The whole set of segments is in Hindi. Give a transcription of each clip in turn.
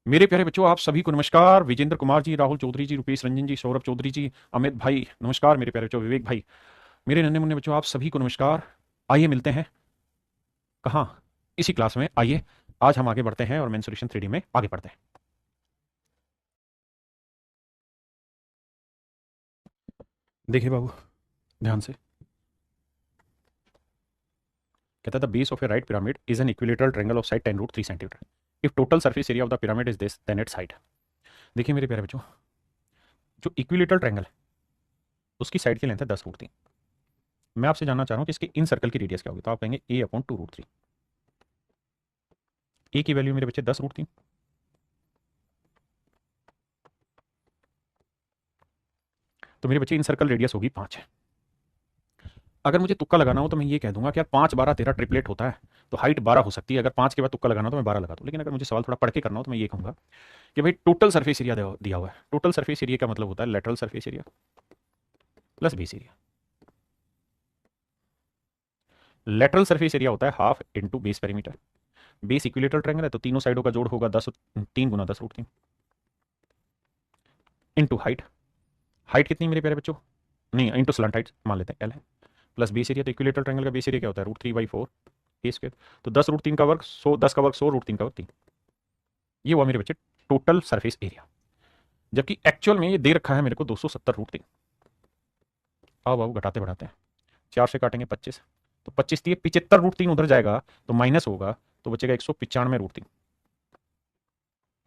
मेरे प्यारे बच्चों, आप सभी को नमस्कार। विजेंद्र कुमार जी, राहुल चौधरी जी, रुपेश रंजन जी, सौरभ चौधरी जी, अमित भाई, नमस्कार। मेरे प्यारे बच्चों, विवेक भाई, मेरे नन्हे मुन्ने बच्चों, आप सभी को नमस्कार। आइए मिलते हैं कहाँ, इसी क्लास में। आइए आज हम आगे बढ़ते हैं और मेंसुरेशन 3D में आगे बढ़ते हैं। देखिए बाबू, ध्यान से। कहता है the base of a right pyramid is an equilateral triangle of side 10√3 centimetre. If total surface area of the pyramid is this then its height. देखिए मेरे प्यारे बच्चों, जो इक्विलेटरल ट्रायंगल है उसकी साइड की लेंथ है 10√3। मैं आपसे जानना चाह रहा हूँ कि इसके इन सर्कल की रेडियस क्या होगी, तो आप कहेंगे a/2√3। ए की वैल्यू मेरे बच्चे 10√3, तो मेरे बच्चे इन सर्कल रेडियस होगी 5। अगर मुझे तुक्का लगाना हो तो मैं ये कह दूंगा कि यार 5 12 13 ट्रिपलेट होता है, तो हाइट 12 हो सकती है। अगर 5 के बाद तुक्का लगाना हो तो मैं 12 लगा दूं। लेकिन अगर मुझे सवाल थोड़ा पढ़ के करना हो तो मैं ये कहूंगा कि भाई टोटल सरफेस एरिया दिया हुआ है। टोटल सरफेस एरिया का मतलब होता है lateral surface area plus base area. Lateral surface area होता है half into base perimeter. Base equilateral triangle है तो तीनों साइडों का जोड़ होगा 10, 3 × 10√3 इंटू हाइट। हाइट कितनी मेरे प्यारे बच्चों, नहीं इंटू स्लंट हाइट मान लेते हैं एल है, प्लस बेस एरिया। तो इक्विलेटरल ट्रायंगल का बेस एरिया क्या होता है, √3/4 ए स्क्वायर। तो 10√3 का वर्ग 100, 10 का वर्ग 100, √3 का वर्ग 3। ये हुआ मेरे बच्चे टोटल सरफेस एरिया। जबकि एक्चुअल में ये दे रखा है मेरे को 270√3। आओ बाबू घटाते बढ़ाते हैं, 4 से काटेंगे 25, तो 25 दिए 75√3 उधर जाएगा तो माइनस होगा, तो बचेगा 195√3।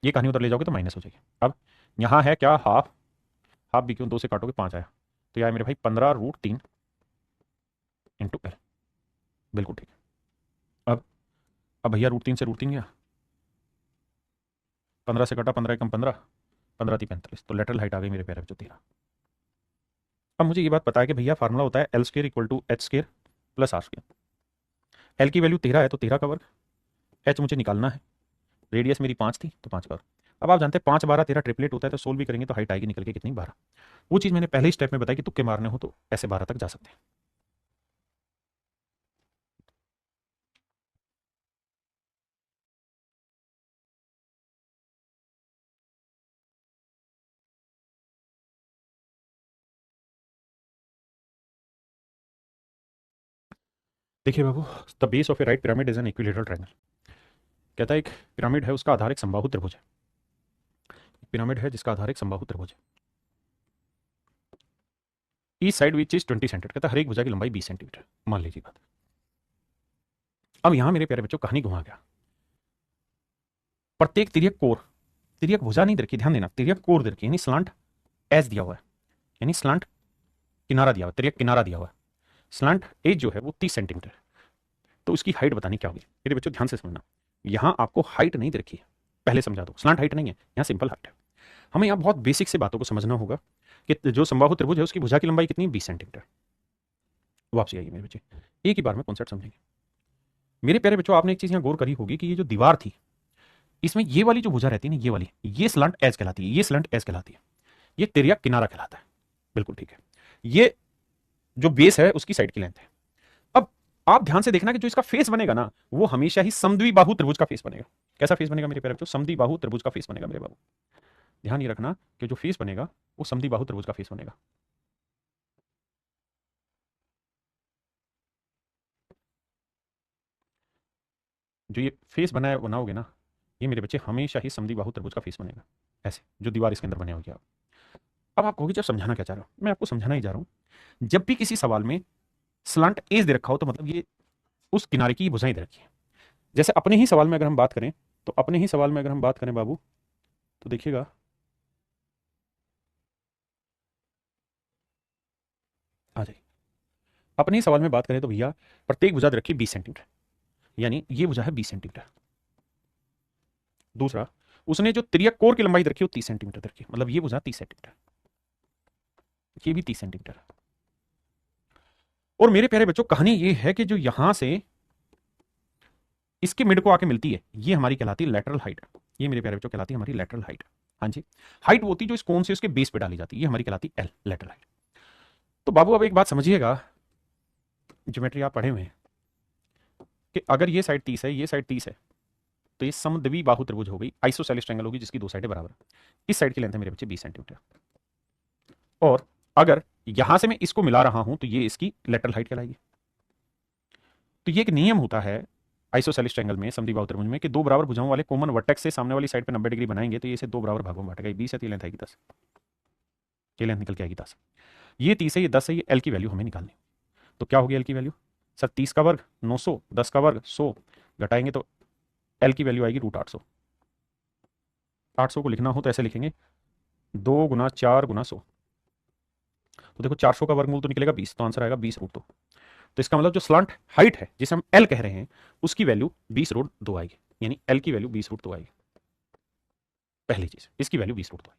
ये कहानी उधर ले जाओगे तो माइनस हो जाएगी। अब यहाँ है क्या, हाफ। हाफ भी क्यों, 2 से काटोगे 5 आया, तो यह मेरे भाई 15√3 इंटू एल। बिल्कुल ठीक है। अब भैया √3 से √3 गया, 15 से कटा, 15 एकम 15, 15×3 = 45, तो लेटरल हाइट आ गई मेरे प्यारे बच्चों 13। अब मुझे ये बात पता है कि भैया फार्मूला होता है L² = H² + R²। एल की वैल्यू 13 है तो 13 का वर्ग, एच मुझे निकालना है, रेडियस मेरी 5 थी तो 5 का वर्ग। अब आप जानते हैं 5 12 13 ट्रिपलेट होता है, तो सोल्व भी करेंगे तो हाइट आएगी निकल के कितनी, 12। वो चीज़ मैंने पहले ही स्टेप में बताई कि तुक्के मारने हो तो ऐसे 12 तक जा सकते हैं। देखिए बाबू, the base of a right pyramid is an equilateral triangle. कहता है एक पिरामिड है, उसका आधार एक समबाहु त्रिभुज है। पिरामिड है जिसका आधार एक समबाहु त्रिभुज है। Each side which is 20 centimetre. कहता है हर एक भुजा की लंबाई 20 सेंटीमीटर, मान लीजिए बात। अब यहां मेरे प्यारे बच्चों कहानी घुमा गया। प्रत्येक तिर्यक कोर, तिर्यक भुजा नहीं दे रखी, ध्यान देना, तिर्यक कोर दे रखी, यानी स्लांट एज दिया हुआ है, यानी स्लांट किनारा दिया हुआ है, तिर्यक किनारा दिया हुआ है। स्लांट एज जो है वो 30 सेंटीमीटर है। तो उसकी हाइट बतानी क्या होगी मेरे बच्चों, ध्यान से समझना। यहां आपको हाइट नहीं दे रखी है, पहले समझा दो, स्लांट हाइट नहीं है, यहाँ सिंपल हाइट है। हमें यहाँ बहुत बेसिक से बातों को समझना होगा कि जो समबाहु त्रिभुज है उसकी भुजा की लंबाई कितनी है, 20 सेंटीमीटर। वापसी आइए मेरे बच्चे, एक ही बार में कॉन्सेप्ट समझेंगे। मेरे प्यारे बच्चों, आपने एक चीज यहाँ गौर करी होगी कि ये जो दीवार थी, इसमें ये वाली जो भुजा रहती है ना, ये वाली, ये स्लंट एज कहलाती है, ये स्लंट एज कहलाती है, ये तिर्यक किनारा कहलाता है। बिल्कुल ठीक है। ये जो बेस है उसकी साइड की लेंथ है। अब आप ध्यान से देखना कि जो इसका फेस बनेगा ना, वो हमेशा ही समद्विबाहु त्रिभुज का फेस बनेगा। कैसा फेस बनेगा मेरे प्यारे बच्चों, समद्विबाहु त्रिभुज का फेस बनेगा मेरे बाबू। ध्यान ये रखना कि जो फेस बनेगा वो समद्विबाहु त्रिभुज का फेस बनेगा। जो ये फेस बनाओगे ना, ये मेरे बच्चे हमेशा ही समद्विबाहु त्रिभुज का फेस बनेगा, ऐसे जो दीवार इसके अंदर बने होगी आप। अब आप कहोगे जब समझाना क्या चाह रहे हो, मैं आपको समझाना ही जा रहा हूं। जब भी किसी सवाल में स्लांट एज दे रखा हो तो मतलब ये उस किनारे की भुजाएं दे रखी है। जैसे अपने ही सवाल में अगर हम बात करें, तो अपने ही सवाल में अगर हम बात करें बाबू, तो देखिएगा, आ जाइए। अपने ही सवाल में बात करें तो भैया प्रत्येक भुजा दे रखी 20 सेंटीमीटर, यानी ये भुजा है 20 सेंटीमीटर। दूसरा, उसने जो त्रियक कोर की लंबाई दे रखी है वो 30 सेंटीमीटर दे रखी है, मतलब ये भुजा 30 सेंटीमीटर, ये भी 30 सेंटीमीटर। और मेरे प्यारे बच्चों कहानी ये है कि जो यहां से इसके मिड को आके मिलती है, ये हमारी कहलाती है लेटरल हाइट। ये मेरे प्यारे बच्चों कहलाती है हमारी लेटरल हाइट। हाँ जी, हाइट वो होती है जो इस कोन से उसके बेस पे डाली जाती है, ये हमारी कहलाती है एल, लेटरल हाइट। तो बाबू अब एक बात समझिएगा, ज्योमेट्री आप पढ़े हुए हैं कि अगर ये साइड 30 है, ये साइड 30 है, तो ये समद्विबाहु त्रिभुज हो गई, आइसोसेलेस ट्रायंगल होगी जिसकी दो साइडें बराबर। इस साइड की लेंथ है मेरे बच्चे 20 सेंटीमीटर। और अगर यहां से मैं इसको मिला रहा हूं तो ये इसकी लेटरल हाइट कहलाएगी। तो ये एक नियम होता है आइसोसेलेस ट्रायंगल में, समद्विबाहु त्रिभुज में, कि दो बराबर भुजाओं वाले कॉमन वर्टेक्स से सामने वाली साइड पे 90 डिग्री बनाएंगे तो ये इसे दो बराबर भागों में बांटेगा। 20 है तो ये लेंथ आएगी 10, ये लेंथ निकल के आएगी 10। ये 30 है, ये 10 है, ये एल की वैल्यू हमें निकालनी। तो क्या होगी एल की वैल्यू? सर 30 का वर्ग 900, 10 का वर्ग 100, घटाएंगे तो एल की वैल्यू आएगी √800। 800 को लिखना हो तो ऐसे लिखेंगे 2 गुना 4 गुना 100। तो देखो 400 का वर्गमूल तो निकलेगा 20, तो आंसर आएगा 20√2। तो इसका मतलब जो स्लांट हाइट है जिसे हम एल कह रहे हैं उसकी वैल्यू 20√2 आएगी, यानी एल की वैल्यू 20√2 आएगी। पहली चीज इसकी वैल्यू 20√2 आएगी।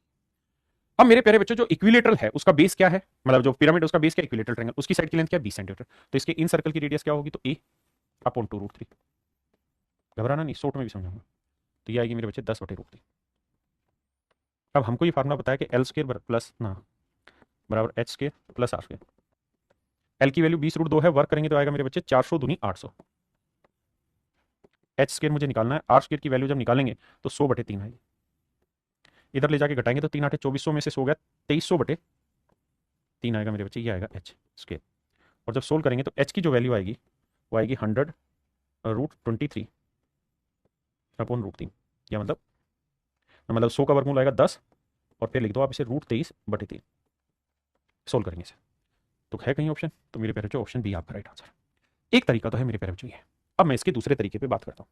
अब मेरे प्यारे बच्चों जो इक्विलेटरल है उसका बेस क्या है, मतलब जो पिरामिड उसका बेस क्या है, इक्विलेटरल ट्रायंगल, उसकी साइड की लेंथ क्या है 20 सेंटीमीटर। तो इसके इन सर्कल की रेडियस क्या होगी, तो a/2√3। घबराना नहीं, शॉर्ट में भी समझाऊंगा। तो ये आएगी मेरे बच्चे 10/√3। अब हमको ये फार्मूला बताया कि L² प्लस ना बराबर H² प्लस R²। एल की वैल्यू 20√2 है, वर्क करेंगे तो आएगा मेरे बच्चे 400 दूनी 800। H² मुझे निकालना है, R² की वैल्यू जब निकालेंगे तो 100/3 आएगी। इधर ले जाके घटाएंगे तो 3 8 2400 में से 100 गया 2300/3 आएगा मेरे बच्चे, ये आएगा H²। और जब सोल्व करेंगे तो H की जो वैल्यू आएगी वो आएगी 100√23/3, या मतलब 100 का वर्गमूल आएगा 10, और फिर लिख दो आप इसे √23/3। सोल्व करेंगे इसे तो है कहीं ऑप्शन, तो मेरे प्यारे बच्चों ऑप्शन बी आपका राइट आंसर। एक तरीका तो है मेरे प्यारे बच्चों ये। अब मैं इसके दूसरे तरीके पे बात करता हूं।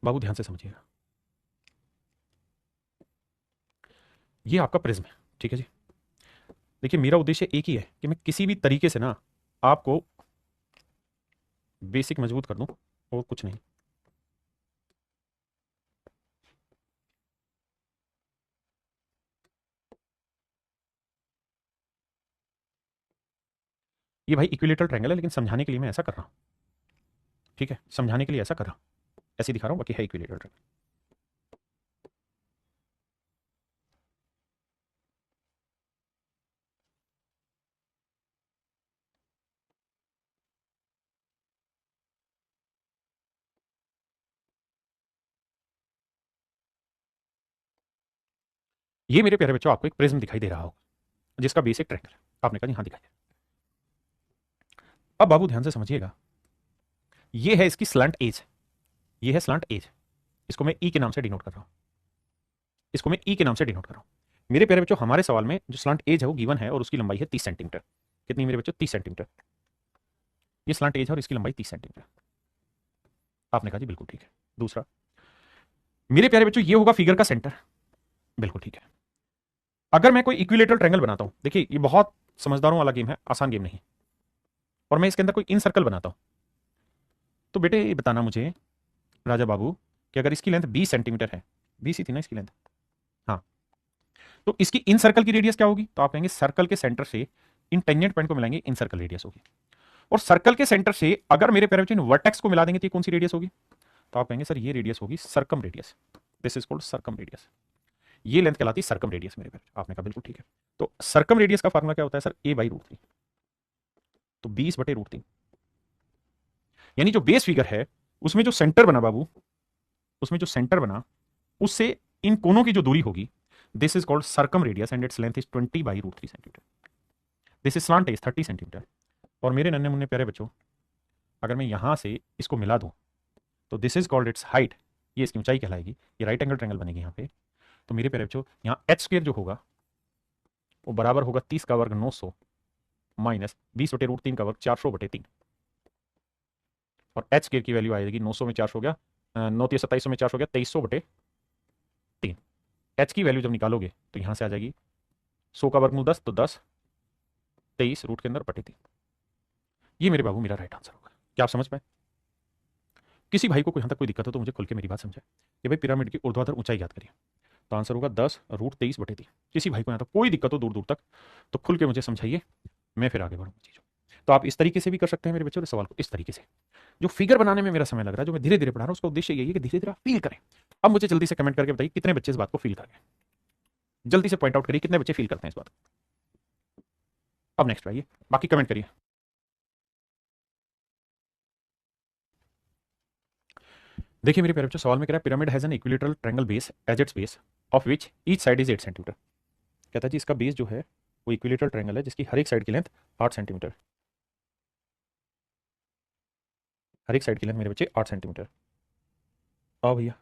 बाबू ध्यान से समझिएगा, ये आपका प्रिज्म है, ठीक है जी। देखिए मेरा उद्देश्य एक ही है कि मैं किसी भी तरीके से ना आपको बेसिक मजबूत कर दूं, और कुछ नहीं। ये भाई इक्विलेटरल ट्रायंगल है, लेकिन समझाने के लिए मैं ऐसा कर रहा हूं, ठीक है, समझाने के लिए ऐसा कर रहा हूं, ऐसे दिखा रहा हूं, बाकी है इक्विलेटरल ट्रायंगल। ये मेरे प्यारे बच्चों आपको एक प्रिज्म दिखाई दे रहा होगा जिसका बेसिक ट्रायंगल है। आपने कहा हाँ दिखाई दे। अब बाबू ध्यान से समझिएगा, ये है इसकी स्लैंट एज, ये है स्लैंट एज, इसको मैं ई के नाम से डिनोट कर रहा हूं, इसको मैं ई के नाम से डिनोट कर रहा हूं। मेरे प्यारे बच्चों हमारे सवाल में जो स्लैंट एज है वो गिवन है और उसकी लंबाई है 30 सेंटीमीटर। कितनी मेरे बच्चों? 30 सेंटीमीटर। ये स्लैंट एज है और इसकी लंबाई 30 सेंटीमीटर। आपने कहा जी बिल्कुल ठीक है। दूसरा मेरे प्यारे बच्चों ये होगा फिगर का सेंटर, बिल्कुल ठीक है। अगर मैं कोई इक्विलेटरल ट्रायंगल बनाता हूं, देखिए ये बहुत समझदारों वाला गेम है, आसान गेम नहीं, और मैं इसके अंदर कोई इन सर्कल बनाता हूं, तो बेटे ये बताना मुझे राजा बाबू कि अगर इसकी लेंथ 20 सेंटीमीटर है, 20 ही थी ना इसकी लेंथ, हाँ, तो इसकी इन सर्कल की रेडियस क्या होगी? तो आप कहेंगे सर्कल के सेंटर से इन टेंजेंट पॉइंट को मिलाएंगे, इन सर्कल रेडियस होगी। और सर्कल के सेंटर से अगर मेरे प्यारे बच्चों वर्टेक्स को मिला देंगे तो ये कौन सी रेडियस होगी? तो आप कहेंगे सर ये रेडियस होगी circum radius, this is called circum radius. ये लेंथ कहलाती है सर्कम रेडियस मेरे प्यारे। आपने कहा बिल्कुल ठीक है। तो सर्कम रेडियस का फार्मूला क्या होता है सर? a/√3। तो 20/√3, यानी जो बेस फिगर है उसमें जो सेंटर बना बाबू, उसमें जो सेंटर बना उससे इन कोनों की जो दूरी होगी, this is called circum radius and its length is 20/√3 centimetre. This is slant is 30 centimetre. और मेरे नन्हे मुन्ने प्यारे बच्चों अगर मैं यहां से इसको मिला दूं तो this is called its height, ये इसकी ऊंचाई कहलाएगी। ये राइट एंगल ट्रायंगल बनेगी यहाँ पे। तो मेरे प्यारे बच्चों यहाँ h² जो होगा वो बराबर होगा 30 का वर्ग 900 माइनस 20/√3 का वर्ग 400/3। और h² की वैल्यू आएगी 900 में 400 हो गया 9 2700 में 400 हो गया 2300/3। h की वैल्यू जब निकालोगे तो यहां से आ जाएगी 100 का वर्गमूल 10, तो 10 23 रूट के अंदर बटे 3। ये मेरे बाबू मेरा राइट आंसर होगा। क्या आप समझ पाए? किसी भाई को यहां तक कोई दिक्कत हो तो मुझे खुल के मेरी बात समझाए कि भाई पिरामिड की ऊर्ध्वाधर ऊंचाई याद करिए, तो आंसर होगा 10√23/3। किसी भाई को यहां तक कोई दिक्कत हो दूर दूर तक तो खुल के मुझे समझाइए, मैं फिर आगे बढ़ूंगा चीजों। तो आप इस तरीके से भी कर सकते हैं मेरे बच्चों, सवाल को इस तरीके से। जो फिगर बनाने में मेरा समय लग रहा है, जो मैं धीरे धीरे पढ़ा रहा हूं, उसका उद्देश्य यही है कि धीरे धीरे आप फील करें। अब मुझे जल्दी से कमेंट करके बताइए कितने बच्चे इस बात को फील कर रहे हैं, जल्दी से पॉइंट आउट करिए कितने बच्चे फील करते हैं इस बात को। अब नेक्स्ट आइए, बाकी कमेंट करिए। देखिए मेरे प्यारे बच्चों, सवाल में कह रहा है pyramid has an equilateral triangle base as its base of which each side is 8 centimetre. कहता है जी इसका बेस जो है वो इक्विलेटरल ट्रायंगल है जिसकी हर एक साइड की लेंथ 8 सेंटीमीटर। हर एक साइड की लेंथ मेरे बच्चे 8 सेंटीमीटर। आओ भैया,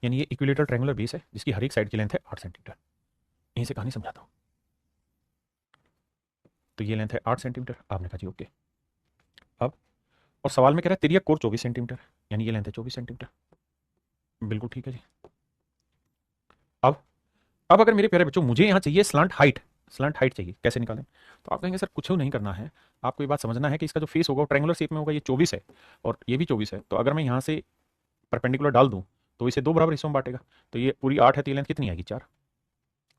यानी ये इक्विलेटरल ट्रायंगुलर बेस है जिसकी हर एक साइड की लेंथ है 8 सेंटीमीटर। यहीं से कहानी समझाता हूँ। तो ये लेंथ है 8 सेंटीमीटर, आपने कहा जी ओके। अब और सवाल में कह रहा है तिर्यक कोण 24 सेंटीमीटर, यानी ये लेंथ है 24 सेंटीमीटर। बिल्कुल ठीक है जी। अब अब अगर मेरे प्यारे बच्चों मुझे यहाँ चाहिए स्लांट हाइट, स्लांट हाइट चाहिए, कैसे निकालें? तो आप कहेंगे सर कुछ नहीं करना है, आपको ये बात समझना है कि इसका जो फेस होगा वो ट्रायंगुलर शेप में होगा, ये 24 है और ये भी 24 है, तो अगर मैं यहाँ से परपेंडिकुलर डाल दूँ तो इसे दो बराबर हिस्सों में बांटेगा, तो ये पूरी 8 है तो ये लेंथ कितनी आएगी? 4।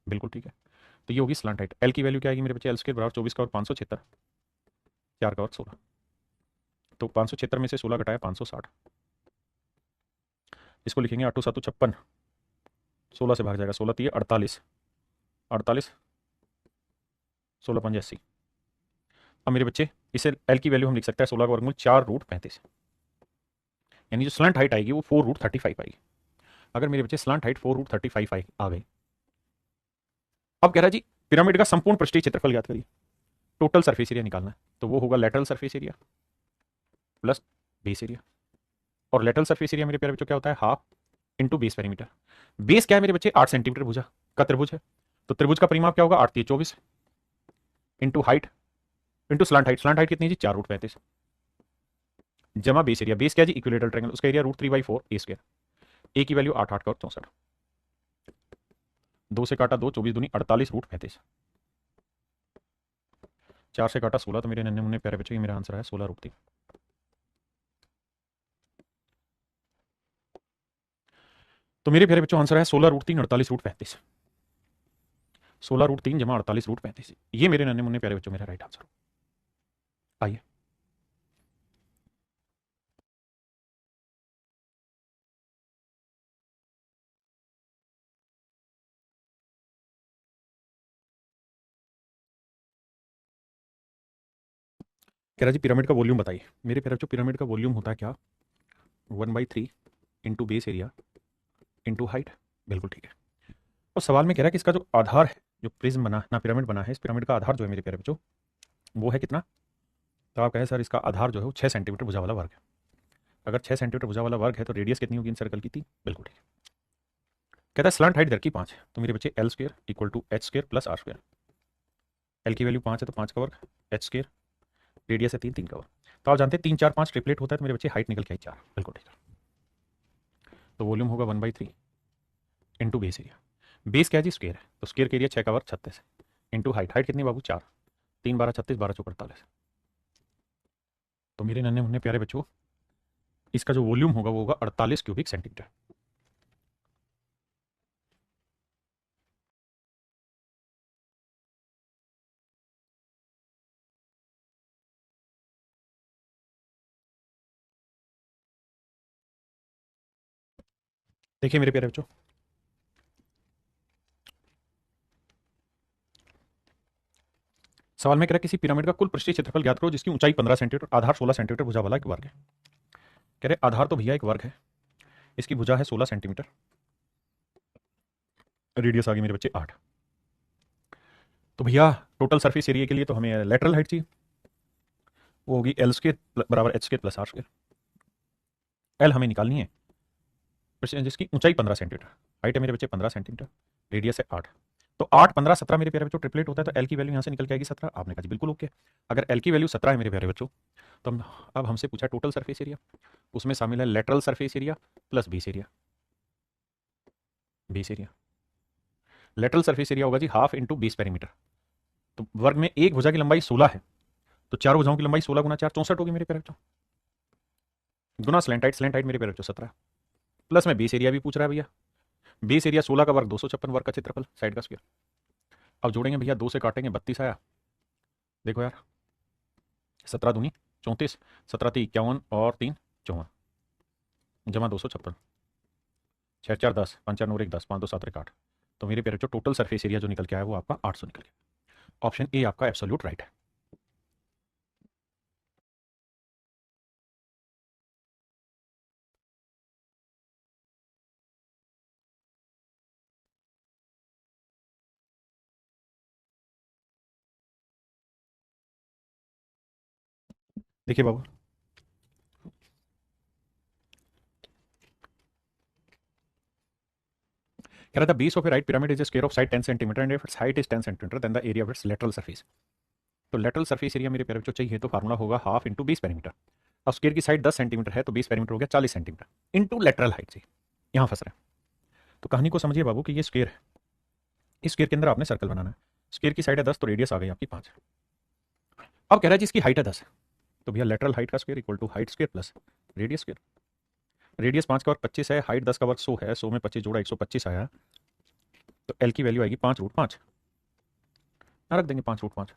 बिल्कुल ठीक है। तो ये होगी स्लांट हाइट। एल की वैल्यू क्या आएगी मेरे बच्चे? एल स्क्वायर बराबर 24 का और 576, 4 का और 16, तो 576 में से 16 घटाया 560, इसको लिखेंगे 8 7 56, 16 से भाग जाएगा, 16 3 48, 48 16 5 80। अब मेरे बच्चे इसे एल की वैल्यू हम लिख सकते हैं 16 का वर्गमूल 4√35, यानी जो स्लंट हाइट आएगी वो 4√35 आएगी। अगर मेरे बच्चे स्लंट हाइट 4√35 आ गई, अब कह रहा है जी पिरामिड का संपूर्ण पृष्ठीय क्षेत्रफल ज्ञात करिए, टोटल सरफेस एरिया निकालना है, तो वो होगा lateral surface area plus base area. और लेटरल सरफेस एरिया मेरे प्यारे बच्चों क्या होता है? Half into base perimeter. Base क्या है मेरे बच्चे? 8 सेंटीमीटर भुजा का त्रिभुज है, तो त्रिभुज का परिमाप क्या होगा? 8 3 24 into height into slant height, slant height कितनी है जी? 4√35 जमा बेस एरिया, बेस क्या है जी? इक्विलेटरल ट्रायंगल, उसका एरिया √3/4 ए स्क्वायर, ए की वैल्यू 8 8 का और 64, 2 से काटा 2, 24 दूनी 48√35, 4 से काटा 16, तो मेरे नन्हे मुन्ने प्यारे बच्चों ये मेरा आंसर है 16√3। तो मेरे प्यारे बच्चों आंसर है 16√3 48√35, 16√3 जमा 48√35, ये मेरे नन्हे मुन्ने प्यारे बच्चों मेरा राइट आंसर। आइए कह रहा जी पिरामिड का वॉल्यूम बताइए। मेरे प्यारे बच्चों पिरामिड का वॉल्यूम होता है क्या? 1/3 into base area into height. बिल्कुल ठीक है। और सवाल में कह रहा है कि इसका जो आधार है, जो प्रिज्म बना ना पिरामिड बना है, इस पिरामिड का आधार जो है मेरे प्यारे बच्चों वो है कितना? तो आप कहें सर इसका आधार जो है वो 6 सेंटीमीटर भुजा वाला वर्ग है। अगर 6 सेंटीमीटर भुजा वाला वर्ग है तो रेडियस कितनी होगी इन सर्कल की? 3। बिल्कुल ठीक है। कहता है स्लंट हाइट दर की 5 है, तो मेरे बच्चे L square equal to H square plus R square. L की वैल्यू 5 है तो 5 का वर्ग, एच स्क्र रेडियस है 3, 3 का वर्ग। तो आप जानते हैं 3 4 5 ट्रिपलेट होता है, तो मेरे बच्चे हाइट निकल के आई 4। बिल्कुल ठीक है। तो वॉल्यूम होगा 1/3 इंटू बेस एरिया। बेस क्या है जी? स्क्वायर है, तो स्क्वायर का एरिया 6 का वर्ग 36 इंटू हाइट, हाइट कितनी बाबू? 4, 3 12 36, 12 चौक 48। तो मेरे नन्हे मुन्ने प्यारे बच्चों इसका जो वॉल्यूम होगा वो होगा 48 क्यूबिक सेंटीमीटर। देखिए मेरे प्यारे बच्चों, सवाल में कह रहा है किसी पिरामिड का कुल पृष्ठीय क्षेत्रफल ज्ञात करो जिसकी ऊंचाई 15 सेंटीमीटर, आधार 16 सेंटीमीटर, भुजा वाला एक वर्ग है। कह रहे आधार तो भैया एक वर्ग है, इसकी भुजा है 16 सेंटीमीटर, रेडियस आ गई मेरे बच्चे 8। तो भैया टोटल सरफेस एरिया के लिए तो हमें लेटरल हाइट चाहिए, वो होगी एल स्क्वायर बराबर H square plus R square. L हमें निकालनी है जिसकी ऊंचाई 15 सेंटीमीटर, हाइट है मेरे बच्चे 15 सेंटीमीटर, रेडियस है 8। तो 8 15 17 मेरे प्यारे बच्चों ट्रिपलेट होता है, तो एल की वैल्यू यहाँ से निकल के आएगी 17। आपने कहा जी बिल्कुल ओके। अगर एल की वैल्यू 17 है मेरे प्यारे बच्चों, तो अब हमसे पूछा टोटल सरफेस एरिया, उसमें शामिल है lateral surface area plus base area. Base area, lateral surface area होगा जी हाफ इंटू बेस पेरीमीटर। तो वर्ग में एक भुजा की लंबाई 16 है, तो चारों भुजाओं की लंबाई 16 गुना 4 64 होगी मेरे प्यारे बच्चों, गुना स्लैंट हाइट मेरे प्यारे बच्चों 17, प्लस में बेस एरिया भी पूछ रहा है भैया। बेस एरिया 16 का वर्ग 256 वर्ग का क्षेत्रफल साइड का स्क्वायर। अब जोड़ेंगे भैया, 2 से काटेंगे 32 आया, देखो यार 17 दूनी 34, 17 3 51 और 3 54, जमा 256, 6 4 10, 5 4 9 1 10, 5 2 7 1 8। तो मेरे प्यारे बच्चों टोटल सरफेस एरिया जो निकल के आया वो आपका 800 निकल गया। ऑप्शन ए आपका एब्सोल्यूट राइट है। देखिए बाबू, कह रहा था base of a right pyramid is square of side 10 centimetre and if its height is 10 centimetre then the area of its lateral surface. तो लेटरल सरफेस एरिया मेरे प्यारे बच्चों चाहिए तो फार्मूला होगा हाफ इंटू 20 पेरीमीटर। अब स्क्वायर की साइड 10 सेंटीमीटर है तो 20 पेरीमीटर हो गया 40 सेंटीमीटर इंटू लेटरल हाइट चाहिए। यहाँ फंस रहे हैं। तो कहानी को समझिए बाबू कि ये स्क्वायर है, इस स्क्वायर के अंदर आपने सर्कल बनाना है। स्क्वायर की साइड है 10 तो रेडियस आ गई आपकी 5। अब कह रहा है जिसकी हाइट है 10 तो भैया लेटरल हाइट का square equal to height square plus radius square. Radius 5 का वर्ग 25 है, हाइट 10 का वर्ग 100 है, 100 में 25 जोड़ा 125 आया। तो एल की वैल्यू आएगी 5√5। रख देंगे 5√5,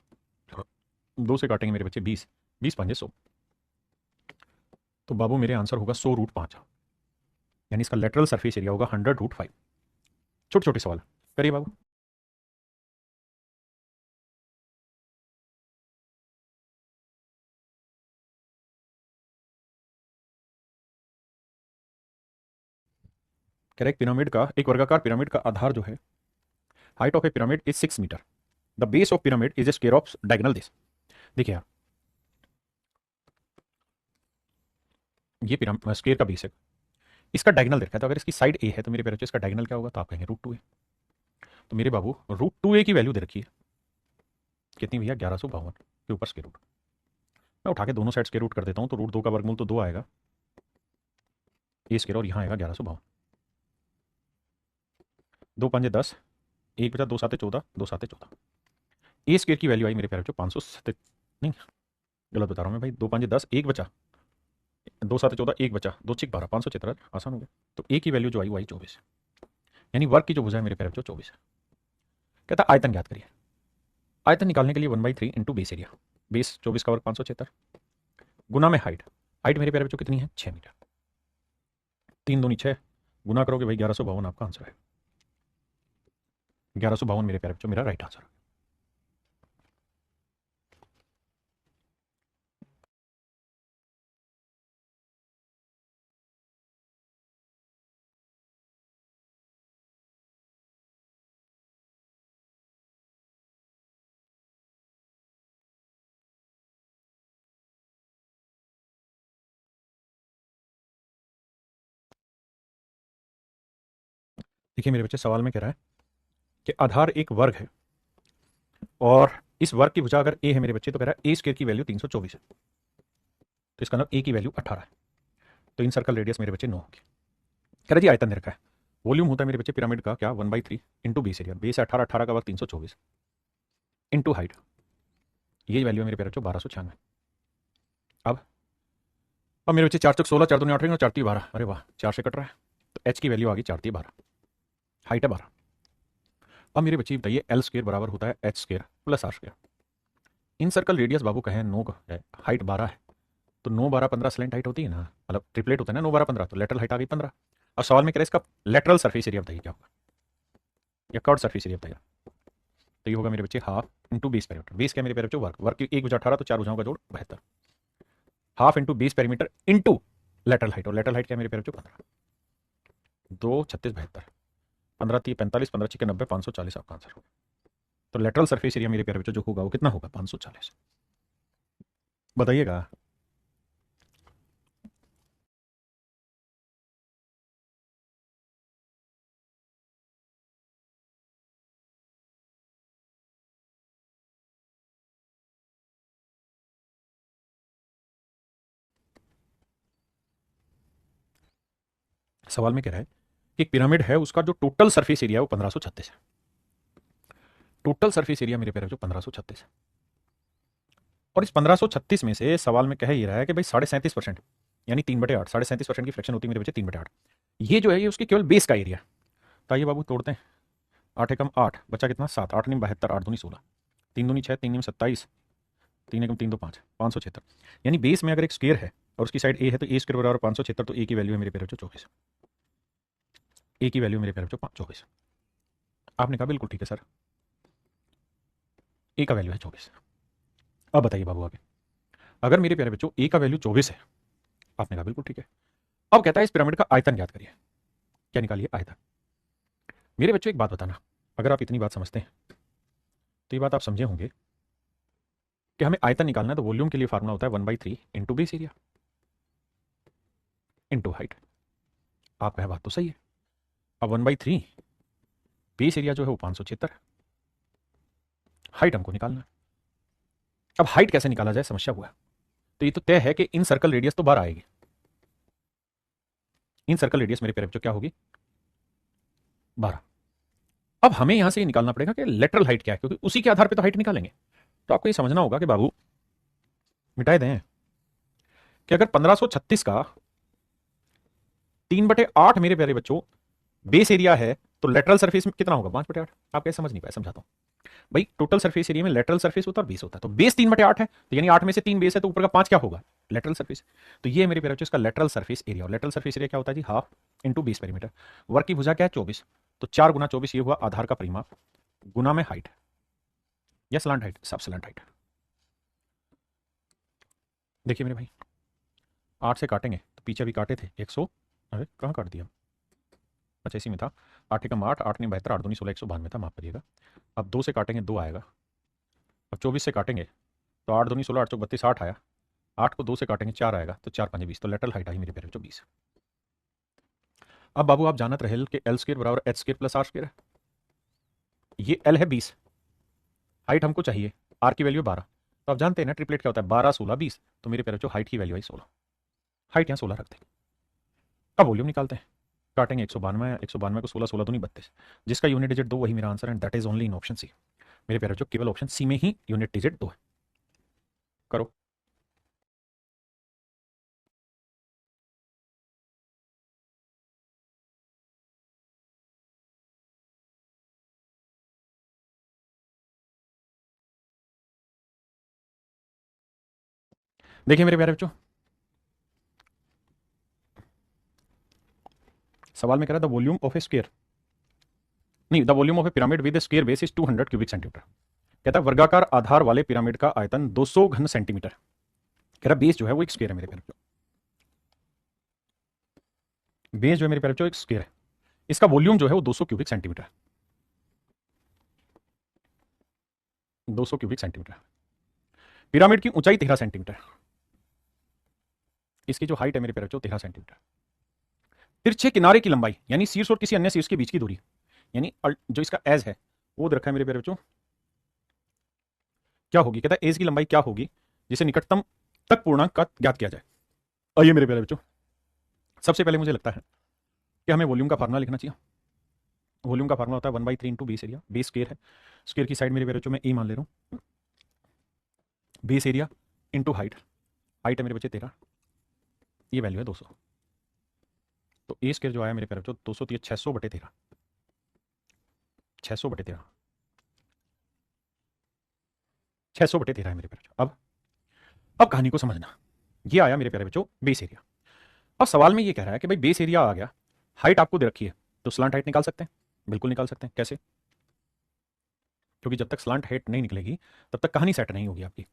2 से काटेंगे मेरे बच्चे 20, 20 5 100। तो बाबू मेरे आंसर होगा 100√5, यानी इसका लेटरल सरफेस एरिया होगा 100√5। छोटे छोटे सवाल करिए बाबू। करेक्ट, पिरामिड का एक वर्गाकार पिरामिड का आधार जो है, height of a pyramid is 6 metre, the base of pyramid is a square of diagonal this. देखिए यार, ये पिरामिड स्क्वायर का बेस है, इसका डायगोनल देखा है तो अगर इसकी साइड ए है तो मेरे पेरेंट्स इसका डायगोनल क्या होगा तो आप कहेंगे √2a। तो मेरे बाबू √2a की वैल्यू दे रखी है कितनी भैया, 1152 के ऊपर स्क्वायर रूट। मैं उठा के दोनों साइड स्क्वायर रूट कर देता हूँ तो √2 का वर्गमूल तो 2 आएगा ए स्क्वायर और यहाँ आएगा 1152। 2 5 10, 1 बचा 2 7 14, 2 7 14। ए स्क्वायर की वैल्यू आई मेरे प्यारे बच्चों 507, नहीं गलत बता रहा हूँ मैं भाई, 2 5 10, 1 बचा, 2 7 14, 1 बचा, 2 6 12, 577, आसान हो गया। तो ए की वैल्यू जो आई वो आई 24, यानी वर्ग की जो भुजा है मेरे प्यारे बच्चों 24 है। कहता आयतन ज्ञात करिए। आयतन निकालने के लिए 1/3 इंटू बेस एरिया, बेस 24 का वर्ग 576 गुना में हाइट, हाइट मेरे प्यारे बच्चों कितनी है 6 मीटर, 3 दूनी 6 गुना करोगे भाई 1152 आपका आंसर है। 1152 मेरे प्यारे बच्चों मेरा राइट आंसर है। देखिए मेरे बच्चे, सवाल में कह रहा है कि आधार एक वर्ग है और इस वर्ग की भुजा अगर ए है मेरे बच्चे तो कह रहा है ए स्क्वायर की वैल्यू 324 है, तो इसका मतलब ए की वैल्यू 18 है। तो इन सर्कल रेडियस मेरे बच्चे 9 होगी। कह रहा जी आयतन दे रखा है, वॉल्यूम होता है मेरे बच्चे पिरामिड का क्या 1/3 इंटू बेस एरिया, बेस 18, 18 का वर्ग 324 इंटू हाइट, ये वैल्यू है मेरे प्यारे बच्चों 1296। अब मेरे बच्चे 4 चौक 16, 4 दूनी 8 और 4 3 12, अरे वाह 4 से कट रहा है तो एच की वैल्यू आ गई 4 3 12, हाइट है 12। अब मेरे बच्चे बताइए एल स्क्वायर बराबर होता है H square plus R square. Incircle radius बाबू कहें 9 का है, हाइट 12 है, तो 9 12 15 स्लेंट हाइट होती है ना, मतलब ट्रिपलेट होता है ना 9 12 15, तो लेटरल हाइट आ गई 15। अब सवाल में कह रहे इसका लेटरल सरफेस एरिया बताइए क्या होगा, या कर्व सरफेस एरिया बताइए। तो ये होगा मेरे बच्चे हाफ इंटू 20 पेरीमीटर, बेस क्या मेरे प्यारे बच्चों वर्ग, वर्ग की 1 भुजा 18 तो 4 भुजाओं का जोड़ 72, half into 20 perimeter into lateral height, और लेटरल हाइट क्या मेरे प्यारे बच्चों 15, 2 36 72, 15 30 45, 15 6 90, 540 आपका आंसर होगा। तो लेटरल सरफेस एरिया मेरे प्यारे बच्चों जो होगा वो कितना होगा 540, बताइएगा। सवाल में कह रहा है कि एक पिरामिड है उसका जो टोटल सरफेस एरिया है वो 1536 है, टोटल सरफेस एरिया मेरे प्यारे बच्चों 1536 है। और इस 1536 में से सवाल में कह ही रहा है कि भाई 37.5%, यानी 3/8, 37.5% की फ्रैक्शन होती है मेरे बच्चे 3/8, ये जो है ये उसकी केवल बेस का एरिया। तो आइए बाबू तोड़ते हैं, 8 एकम 8 बचा कितना 7, 8 नीम 72, 8 दूनी 16, 3 दूनी 6, 3 नीम 27, 3 एकम 3 2 5, 576, यानी बेस में अगर एक स्क्वायर है और उसकी साइड ए है तो ए स्क्वायर बराबर 576, तो ए की वैल्यू है मेरे प्यारे बच्चों 24, ए की वैल्यू मेरे प्यारे बच्चों 24। आपने कहा बिल्कुल ठीक है सर, ए का वैल्यू है 24। अब बताइए बाबू आगे, अगर मेरे प्यारे बच्चों ए का वैल्यू 24 है, आपने कहा बिल्कुल ठीक है, अब कहता है इस पिरामिड का आयतन ज्ञात करिए। क्या निकालिए आयतन। मेरे बच्चों एक बात बताना, अगर आप इतनी बात समझते हैं तो ये बात आप समझे होंगे कि हमें आयतन निकालना है, तो वॉल्यूम के लिए फार्मूला होता है 1/3 into base area into height. आप कहे बात तो सही है। अब 1/3 बेस एरिया जो है वो 576, हाइट हमको निकालना है। अब हाइट कैसे निकाला जाए समस्या हुआ। तो ये तो तय है कि इन सर्कल रेडियस तो 12 आएगी। इन सर्कल रेडियस मेरे पेरेंट जो क्या होगी 12। अब हमें यहां से ये निकालना पड़ेगा कि लेटरल हाइट क्या है, क्योंकि उसी के आधार पर तो हाइट निकालेंगे। तो आपको ये समझना होगा कि बाबू मिटाए दें कि अगर 1536 का 3/8 मेरे प्यारे बच्चों बेस एरिया है, तो लेटरल सरफेस में कितना होगा 5/8। आप कैसे समझ नहीं पाए, समझाता हूं। भाई टोटल सरफेस एरिया में लेटरल सरफेस होता है और बेस होता है, तो बेस 3/8 है, तो यानी 8 में से 3 बेस है, तो ऊपर का 5 क्या होगा लेटरल सरफेस। तो ये मेरे प्यारे बच्चों इसका लेटरल सरफेस एरिया। और लेटरल सरफेस एरिया क्या होता है जी, हाफ इंटू बेस पेरीमीटर। वर्क की भुजा क्या है 24, तो 4 गुना 24 ये हुआ आधार का परिमाप गुना में हाइट या स्लांट हाइट, सब स्लांट हाइट। देखिए मेरे भाई 8 से काटेंगे तो पीछे भी काटे थे 100, अरे कहाँ काट दिया, अच्छा इसी में था। 8 एकम 8, 8 नहीं 72, 8 दूनी 16, 192 था, माफ करिएगा। अब 2 से काटेंगे 2 आएगा। अब 24 से काटेंगे तो 8 दूनी 16, 8 चौक 32, 8 आया। 8 को 2 से काटेंगे 4 आएगा, तो 4 5 20, तो लेटरल हाइट आई मेरे प्यारे 20। अब बाबू आप जानत रहे कि एल स्क्र बराबर H square plus R square है। ये एल है 20, हाइट हमको चाहिए, आर की वैल्यू 12। तो आप जानते हैं ना ट्रिपलेट क्या होता है, 12 16 20, तो मेरे प्यारे हाइट की वैल्यू आई 16। हाइट यहाँ 16 रखते हैं। अब वॉल्यूम निकालते हैं, काटेंगे 192, 192 को 16, 16 दूनी 32, जिसका यूनिट डिजिट 2 वही मेरा आंसर है, that is only in option C. मेरे प्यारे बच्चों केवल ऑप्शन सी में ही यूनिट डिजिट 2 है। करो। देखिए मेरे प्यारे बच्चों सवाल में कह रहा the volume of a square, नहीं the volume of a pyramid with square base is 200 cubic centimetre. कहता है वर्गाकार आधार वाले पिरामिड का आयतन 200 घन सेंटीमीटर। कह रहा बेस जो है वो एक स्क्वायर है मेरे प्यारे बच्चों, बेस जो है मेरे प्यारे बच्चों एक स्क्वायर है, इसका वॉल्यूम जो है वो 200 cubic centimetre, 200 cubic centimetre. Pyramid की ऊंचाई 13 सेंटीमीटर, इसकी जो हाइट है मेरे प्यारे बच्चों 13 सेंटीमीटर। तिरछे किनारे की लंबाई यानी शीर्ष और किसी अन्य शीर्ष के बीच की दूरी, यानी जो इसका एज है वो दे रखा है मेरे प्यारे बच्चों, क्या होगी। कहता है एज की लंबाई क्या होगी जिसे निकटतम तक पूर्णांक का ज्ञात किया जाए। आइए मेरे प्यारे बच्चों सबसे पहले मुझे लगता है कि हमें वॉल्यूम का फार्मूला लिखना चाहिए। वॉल्यूम का फार्मूला होता है 1/3 into base area. Base square है, स्क्वायर की साइड मेरे प्यारे बच्चों मैं ए मान ले रहा हूँ, base area into height, height है मेरे बच्चे 13, ये वैल्यू है 200। तो ए स्क्वायर जो आया मेरे प्यारे बच्चों 200, तो ये 600/13, 600/13, 600/13 है मेरे प्यारे बच्चों। अब कहानी को समझना, ये आया मेरे प्यारे बच्चों बेस एरिया। अब सवाल में ये कह रहा है कि भाई बेस एरिया आ गया, हाइट आपको दे रखी है, तो स्लांट हाइट निकाल सकते हैं, बिल्कुल निकाल सकते हैं। कैसे, क्योंकि जब तक स्लांट हाइट नहीं निकलेगी तब तक कहानी सेट नहीं होगी आपकी।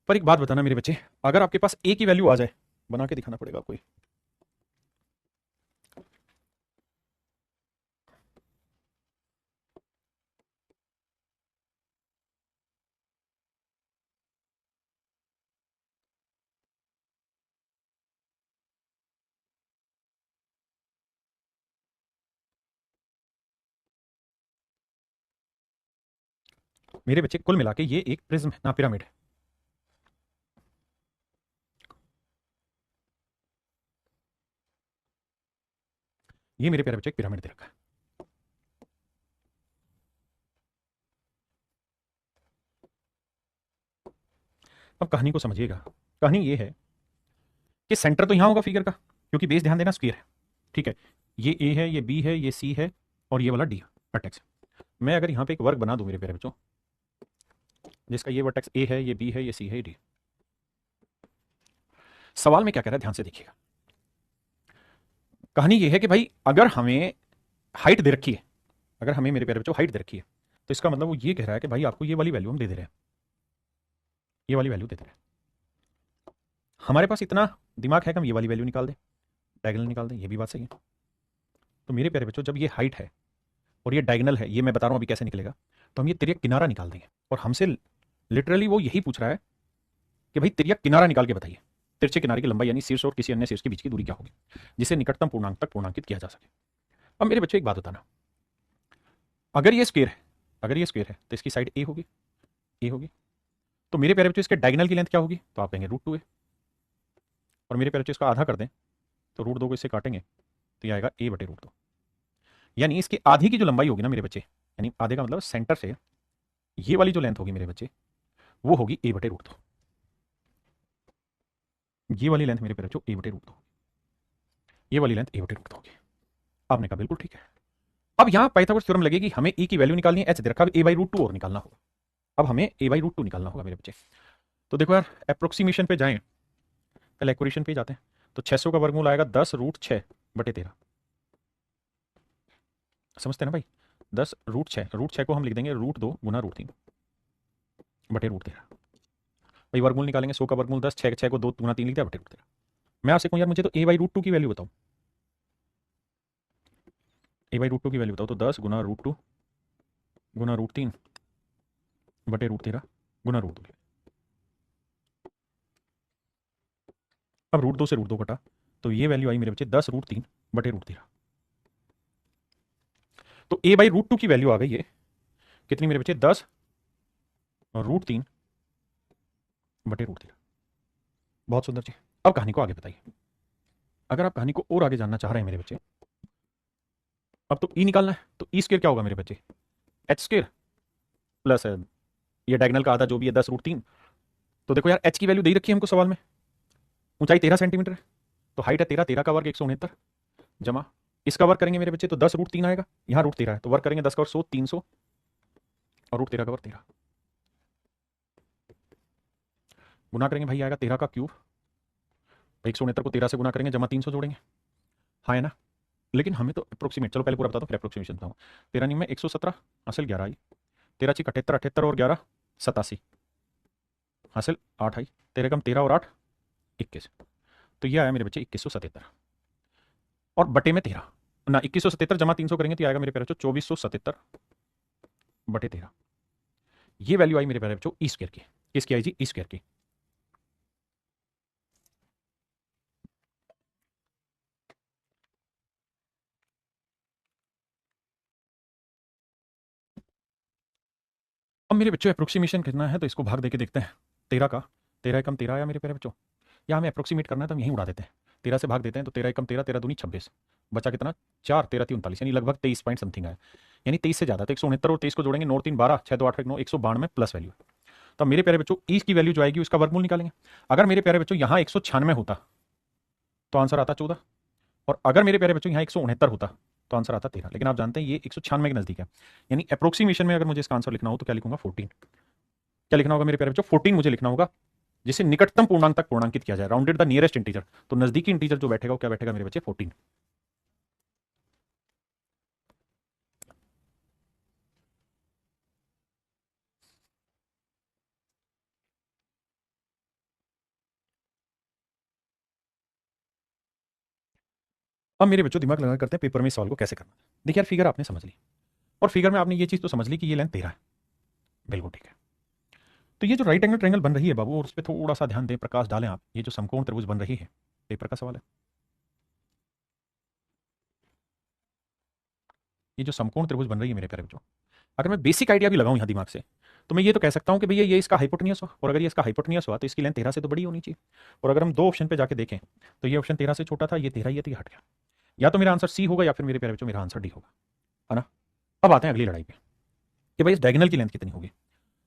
पर एक बात बताना मेरे बच्चे, अगर आपके पास ए की वैल्यू आ जाए, बना के दिखाना पड़ेगा कोई, मेरे बच्चे कुल मिला के ये एक प्रिज्म है ना पिरामिड है। ये मेरे प्यारे बच्चे एक पिरामिड दे रखा है। अब कहानी को समझिएगा, कहानी ये है कि सेंटर तो यहां होगा फिगर का, क्योंकि बेस ध्यान देना स्क्वायर है, ठीक है। ये ए है, ये बी है, ये सी है, और ये वाला डी वर्टेक्स। मैं अगर यहां पे एक वर्ग बना दूं मेरे प्यारे बच्चों, जिसका ये वर्टेक्स ए है, ये बी है, ये सी है, ये डी। सवाल में क्या कह रहा है ध्यान से देखिएगा। कहानी ये है कि भाई अगर हमें हाइट दे रखी है, अगर हमें मेरे प्यारे बच्चों हाइट दे रखी है, तो इसका मतलब वो ये कह रहा है कि भाई आपको ये वाली वैल्यू हम दे रहे हैं, ये वाली वैल्यू दे रहे हैं। हमारे पास इतना दिमाग है कि हम ये वाली वैल्यू निकाल दें, डायगोनल निकाल दें, ये भी बात सही है। तो मेरे प्यारे बच्चों जब ये हाइट है और ये डायगोनल है, ये मैं बता रहा हूं अभी कैसे निकलेगा, तो हम ये तिर्यक किनारा निकाल देंगे, और हमसे लिटरली वो यही पूछ रहा है कि भाई तिर्यक किनारा निकाल के बताइए, तिरछे किनारे की लंबाई यानी शीर्ष और किसी अन्य शीर्ष के बीच की दूरी क्या होगी जिसे निकटतम पूर्णांक तक पूर्णांकित किया जा सके। अब मेरे बच्चों एक बात बताना, अगर ये स्क्वायर है, अगर ये स्क्वायर है तो इसकी साइड ए होगी, ए होगी, तो मेरे प्यारे बच्चों इसके डायगोनल की लेंथ क्या होगी, तो आप कहेंगे रूट टू है। और मेरे प्यारे बच्चों इसका आधा कर दें तो रूट दो को इससे काटेंगे तो ये आएगा ए बटे रूट दो। यानी इसकी आधी की जो लंबाई होगी ना मेरे बच्चे, यानी आधे का मतलब सेंटर से ये वाली जो लेंथ होगी मेरे बच्चे वो होगी ए बटे रूट दो। ये वाली लेंथ मेरे प्यारे बच्चों ए बटे रूट दो, ये वाली लेंथ ए बटे रूट दो होगी। आपने कहा बिल्कुल ठीक है। अब यहां पाइथागोरस थ्योरम लगेगी, हमें ए की वैल्यू निकालनी है, एच दे रखा है, ए बाई रूट टू और निकालना होगा। अब हमें ए बाई रूट टू निकालना होगा मेरे बच्चे। तो देखो यार अप्रोक्सीमेशन पे जाएं, पहले एक्वेशन पे जाते हैं, तो 600 का वर्गमूल आएगा 10 रूट 6 बटे 13। समझते हैं ना भाई, 10 रूट 6, रूट 6 को हम लिख देंगे रूट 2 गुना रूट 3 बटे रूट 13। भाई वर्गमूल निकालेंगे, 100 का वर्गमूल 10, 6 को 2 गुना 3 लिख दिया बटे रूट 13। मैं आपसे कहूँ यार मुझे तो ए बाई रूट टू की वैल्यू बताओ, ए बाई रूट टू की वैल्यू बताओ, तो 10 गुना रूट 2 गुना रूट 3 बटे रूट 13 गुना रूट 2। अब रूट 2 से रूट 2 कटा तो ये वैल्यू आई मेरे बच्चे 10 रूट 3 बटे रूट 13। तो ए बाई रूट टू की वैल्यू आ गई है कितनी मेरे बच्चे, 10 रूट 3 बटे रूट 13। बहुत सुंदर जी। अब कहानी को आगे बताइए, अगर आप कहानी को और आगे जानना चाह रहे हैं मेरे बच्चे, अब तो ई निकालना है, तो ई स्क्वायर क्या होगा मेरे बच्चे, एच स्क्वायर प्लस ये डायगोनल का आधा जो भी है 10 रूट 3। तो देखो यार एच की वैल्यू दे रखी है हमको सवाल में, ऊंचाई 13 सेंटीमीटर है, तो हाइट है 13, 13 का वर्ग 169 जमा इसका वर्ग करेंगे मेरे बच्चे तो 10 रूट 3 आएगा, यहाँ रूट 13 है तो वर्ग करेंगे 10 का वर्ग 100, 300 और रूट 13 का वर्ग 13 गुना करेंगे भाई आएगा 13 का क्यूब, 169 को 13 से गुना करेंगे जमा 300 जोड़ेंगे, हाँ है ना। लेकिन हमें तो अप्रोक्सीमेट, चलो पहले पूरा बता दो फिर अप्रोक्सीमेशन बताऊँ। 13 में 117 हासिल 11 आई, 13 छी 78, 78 और 11 87 हासिल 8 आई, 13 कम 13 और 8 21। तो ये आया मेरे बच्चे 2177 और बटे में 13 ना, 2177 जमा 300 करेंगे तो आएगा मेरे प्यारे बच्चों 2477 बटे 13। ये वैल्यू आई मेरे प्यारे बच्चों ई स्क्वायर की, किसकी आई जी, ई स्क्वायर की। अब मेरे बच्चों अप्रोक्सीमेशन करना है तो इसको भाग देके देखते हैं, 13 का 13 कम 13 आया मेरे प्यारे बच्चों, या हमें अप्रोक्सीमेट करना है तो हम यहीं उड़ा देते हैं, 13 से भाग देते हैं तो 13 कम 13, 13 दूनी 26, बचा कितना 4, 13 3 39, यानी लगभग 23 पॉइंट समथिंग आया, यानी 23 से ज्यादा, तो 169 और 23 को जोड़ेंगे 9 3 12, 6 2 8 1 9, 192 प्लस वैल्यू। तो मेरे प्यारे बच्चों ई की वैल्यू जो आएगी उसका वर्गमूल निकालेंगे। अगर मेरे प्यारे बच्चों यहाँ 196 होता तो आंसर आता 14, और अगर मेरे प्यारे बच्चों यहाँ 169 होता तो आंसर आता 13, लेकिन आप जानते हैं ये 196 के नजदीक है, यानी अप्रोक्सीमेशन में अगर मुझे इसका आंसर लिखना हो तो क्या लिखूंगा 14। क्या लिखना होगा मेरे प्यारे बच्चों, 14 मुझे लिखना होगा, जिसे निकटतम पूर्णांक तक पूर्णांकित किया जाए, राउंडेड द नियरेस्ट इंटीजर, तो नजदीकी इंटीजर जो बैठेगा वो क्या बैठेगा मेरे बच्चे 14। अब मेरे बच्चों दिमाग लगा करते हैं पेपर में इस सवाल को कैसे करना है। देखिए यार फिगर आपने समझ ली, और फिगर में आपने ये चीज तो समझ ली कि ये लेंथ 13 है, बिल्कुल ठीक है। तो ये जो राइट एंगल ट्रायंगल बन रही है बाबू, और उस पर थोड़ा सा ध्यान दें, प्रकाश डालें आप, ये जो समकोण त्रिभुज बन रही है, पेपर का सवाल है, ये जो समकोण त्रिभुज बन रही है मेरे प्यारे बच्चों, अगर मैं बेसिक आइडिया भी लगाऊं यहाँ दिमाग से, तो मैं ये तो कह सकता हूँ कि भैया ये इसका हाइपोटेनियस हुआ, और अगर ये इसका हाइपोटेनियस हुआ तो इसकी लेंथ 13 से तो बड़ी होनी चाहिए, और अगर हम दो ऑप्शन पे जाके देखें तो ये ऑप्शन 13 से छोटा था, ये 13 ये तो ये हट गया, या तो मेरा आंसर सी होगा या फिर मेरे प्यारे बच्चों मेरा आंसर डी होगा, है ना। अब आते हैं अगली लड़ाई पे कि भाई इस डायगोनल की लेंथ कितनी होगी।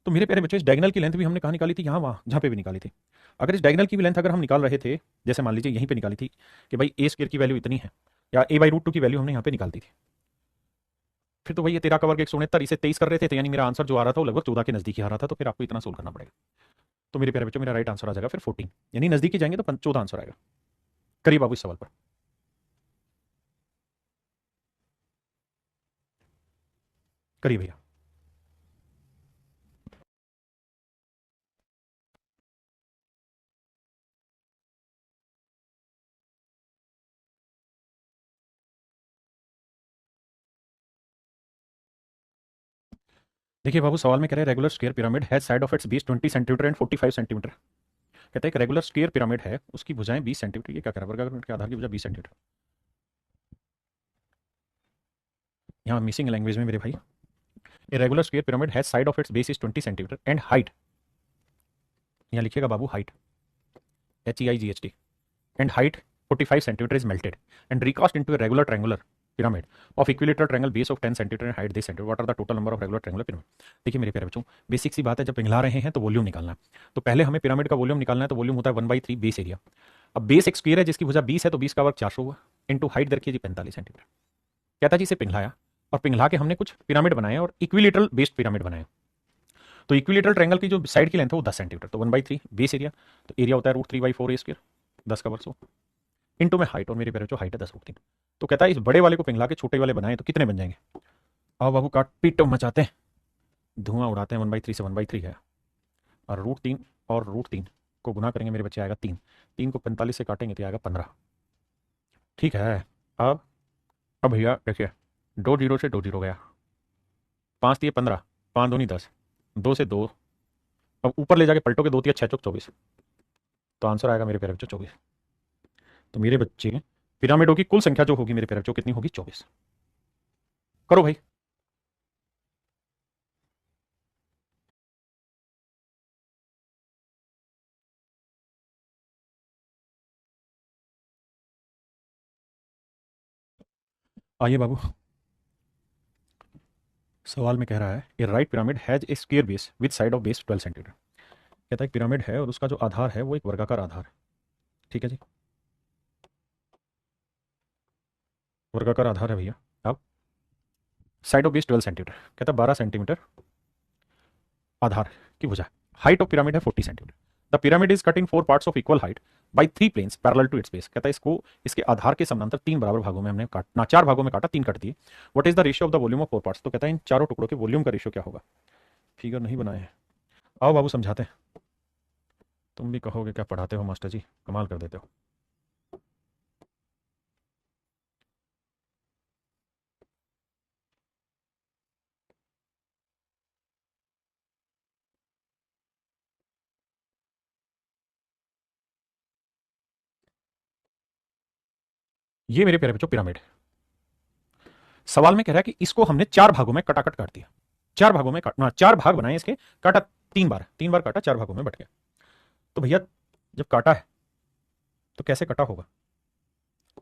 तो मेरे प्यारे बच्चों इस डायगोनल की लेंथ भी हमने कहाँ निकाली थी, यहाँ वहाँ जहाँ पे भी निकाली थी। अगर इस डायगोनल की भी लेंथ अगर हम निकाल रहे थे, जैसे मान लीजिए यहीं पे निकाली थी कि भाई ए स्क्वायर की वैल्यू इतनी है, या ए बाई रूट टू की वैल्यू हमने यहाँ पे निकाल दी थी, फिर तो भाई ये 13 का वर्ग 169, इसे 23 कर रहे थे, तो यानी मेरा आंसर जो आ रहा था वो लगभग 14 के नजदीक ही आ रहा था, तो फिर आपको इतना सोल्व करना पड़ेगा। तो मेरे प्यारे बच्चों मेरा राइट आंसर आ जाएगा फिर 14, यानी नजदीकी जाएंगे तो 14 आंसर आएगा। करीब बाबू इस सवाल पर, करिए भैया। देखिए बाबू, सवाल में कह रहे हैं regular square pyramid has side of its base 20 centimetre and 45 centimetre. कहते हैं एक रेगुलर स्क्वायर पिरामिड है, उसकी भुजाएं 20 सेंटीमीटर, ये क्या कह रहा है, वर्गाकार के आधार की भुजा 20 सेंटीमीटर। यहाँ मिसिंग लैंग्वेज में मेरे भाई, a regular square pyramid has side of its base is 20 centimetre and height, यहाँ लिखिएगा बाबू height, HEIGHT, and height 45 centimetre is melted and recast into a regular triangular pyramid of equilateral triangle base of 10 centimetre and height 10 centimetre, what are the total number of regular triangular pyramid. देखिए मेरे प्यारे बच्चों, बेसिक सी बात है, जब पिघला रहे हैं तो वॉल्यूम निकालना है। तो पहले हमें पिरामिड का वॉल्यूम निकालना है, तो वॉल्यूम होता है 1/3 बेस एरिया। अब बेस एक स्क्वायर है जिसकी भुजा 20 है, तो 20 का वर्ग 400 हुआ, इंटू हाइट देखिए जी 45 सेंटीमीटर। कहता जी इसे पिघलाया और पिघला के हमने कुछ पिरामिड बनाए और इक्विलेटरल बेस्ड पिरामिड बनाए। तो इक्विलेटरल ट्रायंगल की जो साइड की लेंथ है वो 10 सेंटीमीटर, तो 1/3 बेस एरिया, तो एरिया होता है √3/4 ए स्क्वायर, 10 का वर्ग 100, इंटू में हाइट, और मेरे प्यारे बच्चों हाइट है 10√3। तो कहता है इस बड़े वाले को पिघला के छोटे वाले बनाए तो कितने बन जाएंगे। आओ बाबू काट पीट मचाते हैं, धुआं उड़ाते हैं। 1/3 से 1/3 है, और √3 और √3 को गुना करेंगे मेरे बच्चे, आएगा 3। 3 को 45 से काटेंगे तो आएगा 15। ठीक है। अब भैया देखिए, 2 जीरो से 2 जीरो गया, 5 दिए 15, 5 दूनी 10, 2 से 2, अब ऊपर ले जाके पलटोगे, 2 तिया 6 चौक 24, तो आंसर आएगा मेरे प्यारे बच्चों 24। तो मेरे बच्चे पिरामिडों की कुल संख्या जो होगी मेरे प्यारे बच्चों कितनी होगी, 24। करो भाई। आइए बाबू, सवाल में कह रहा है a right pyramid has a square base with side of base 12 centimetre. कहता है पिरामिड है और उसका जो आधार है वो एक वर्गाकार आधार है। ठीक है जी, वर्गाकार आधार है भैया। अब साइड ऑफ बेस 12 सेंटीमीटर, कहता है 12 सेंटीमीटर आधार की भुजा। हाइट ऑफ पिरामिड है 40 centimetre. The pyramid is cut in 4 parts of equal height by 3 planes parallel to its base. कहता है इसको इसके आधार के समांतर 3 बराबर भागों में हमने काटना, 4 भागों में काटा, 3 कट दिए। What is the ratio of the volume of 4 parts. तो कहता है इन चारों टुकड़ों के वॉल्यूम का रेशियो क्या होगा। फिगर नहीं बनाए हैं, आओ बाबू समझाते हैं। तुम भी कहोगे क्या पढ़ाते हो मास्टर जी, कमाल कर देते हो। ये मेरे प्यारे बच्चों पिरामिड, सवाल में कह रहा है कि इसको हमने 4 भागों में कटाकट काट दिया। 4 भागों में काटना, 4 भाग बनाए इसके, काटा 3 बार, 3 बार काटा, 4 भागों में बट गया। तो भैया जब काटा है तो कैसे कटा होगा,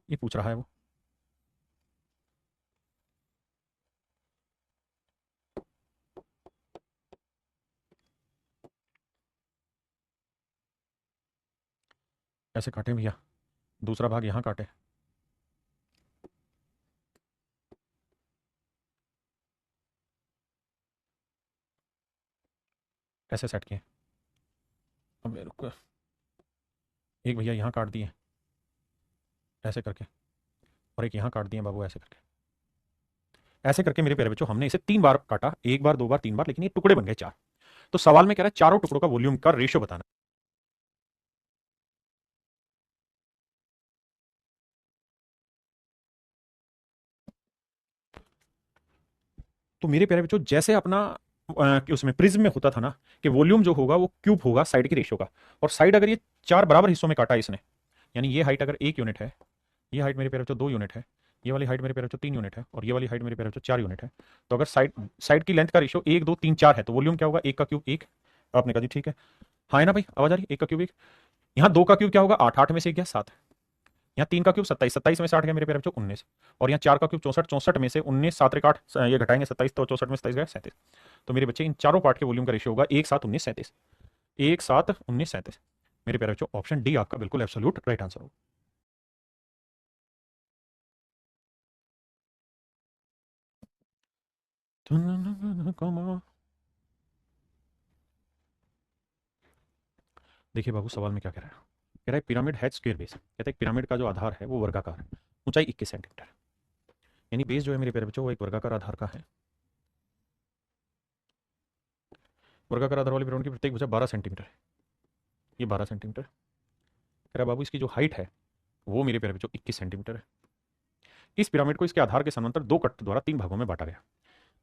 ये पूछ रहा है वो। ऐसे काटे भैया, दूसरा भाग यहां काटे, ऐसे सेट किए। अब मेरे को एक भैया यहां काट दिए ऐसे करके, और एक यहां काट दिए बाबू ऐसे करके। ऐसे करके मेरे प्यारे बच्चों हमने इसे 3 बार काटा, 1 बार 2 बार 3 बार, लेकिन ये टुकड़े बन गए 4। तो सवाल में कह रहा है चारों टुकड़ों का वॉल्यूम का रेशियो बताना। तो मेरे प्यारे बच्चों जैसे अपना कि उसमें प्रिज्म में होता था ना कि वॉल्यूम जो होगा वो क्यूब होगा साइड की रेशियो का, और साइड अगर ये 4 बराबर हिस्सों में काटा इसने, यानी ये हाइट अगर 1 यूनिट है, ये हाइट मेरे प्यारे बच्चों 2 यूनिट है, ये वाली हाइट मेरे प्यारे बच्चों 3 यूनिट है, और ये वाली हाइट मेरे प्यारे बच्चों 4 यूनिट है। तो अगर साइड साइड की लेंथ का रेशियो 1 2 3 4 है, तो वॉल्यूम क्या होगा, 1 का क्यूब 1। आपने कहा जी ठीक है, हाँ है ना भाई, आवाज आ रही है, 1 का क्यूब 1। यहाँ 2 का क्यूब क्या होगा, 8, 8 में से 1 गया 7। यहाँ 3 का क्यूब 27, 27 में से 8 गया मेरे प्यारे बच्चों 19। और यहाँ 4 का क्यूब 64, 64 में से 19, 7 एक 8, ये घटाएंगे 27, तो 64 में 27 गया 37। तो मेरे बच्चे इन चारों पार्ट के वॉल्यूम का रेशियो होगा 1 7 19 37, 1 7 19 37। मेरे प्यारे बच्चों ऑप्शन डी आपका बिल्कुल एब्सोल्यूट राइट आंसर होगा। देखिए बाबू सवाल में क्या कह रहा है, कह रहा है पिरामिड हैज स्क्वायर बेस। कहते हैं पिरामिड का जो आधार है वो वर्गाकार है, ऊंचाई 21 सेंटीमीटर, यानी बेस जो है मेरे प्यारे बच्चों वो एक वर्गाकार आधार का है। वर्गाकार आधार वाली पिरामिड की प्रत्येक भुजा 12 सेंटीमीटर है, ये 12 सेंटीमीटर। कह रहा है बाबू इसकी जो हाइट है वो मेरे प्यारे बच्चों 21 सेंटीमीटर है। इस पिरामिड को इसके आधार के समांतर 2 कट द्वारा 3 भागों में बांटा गया।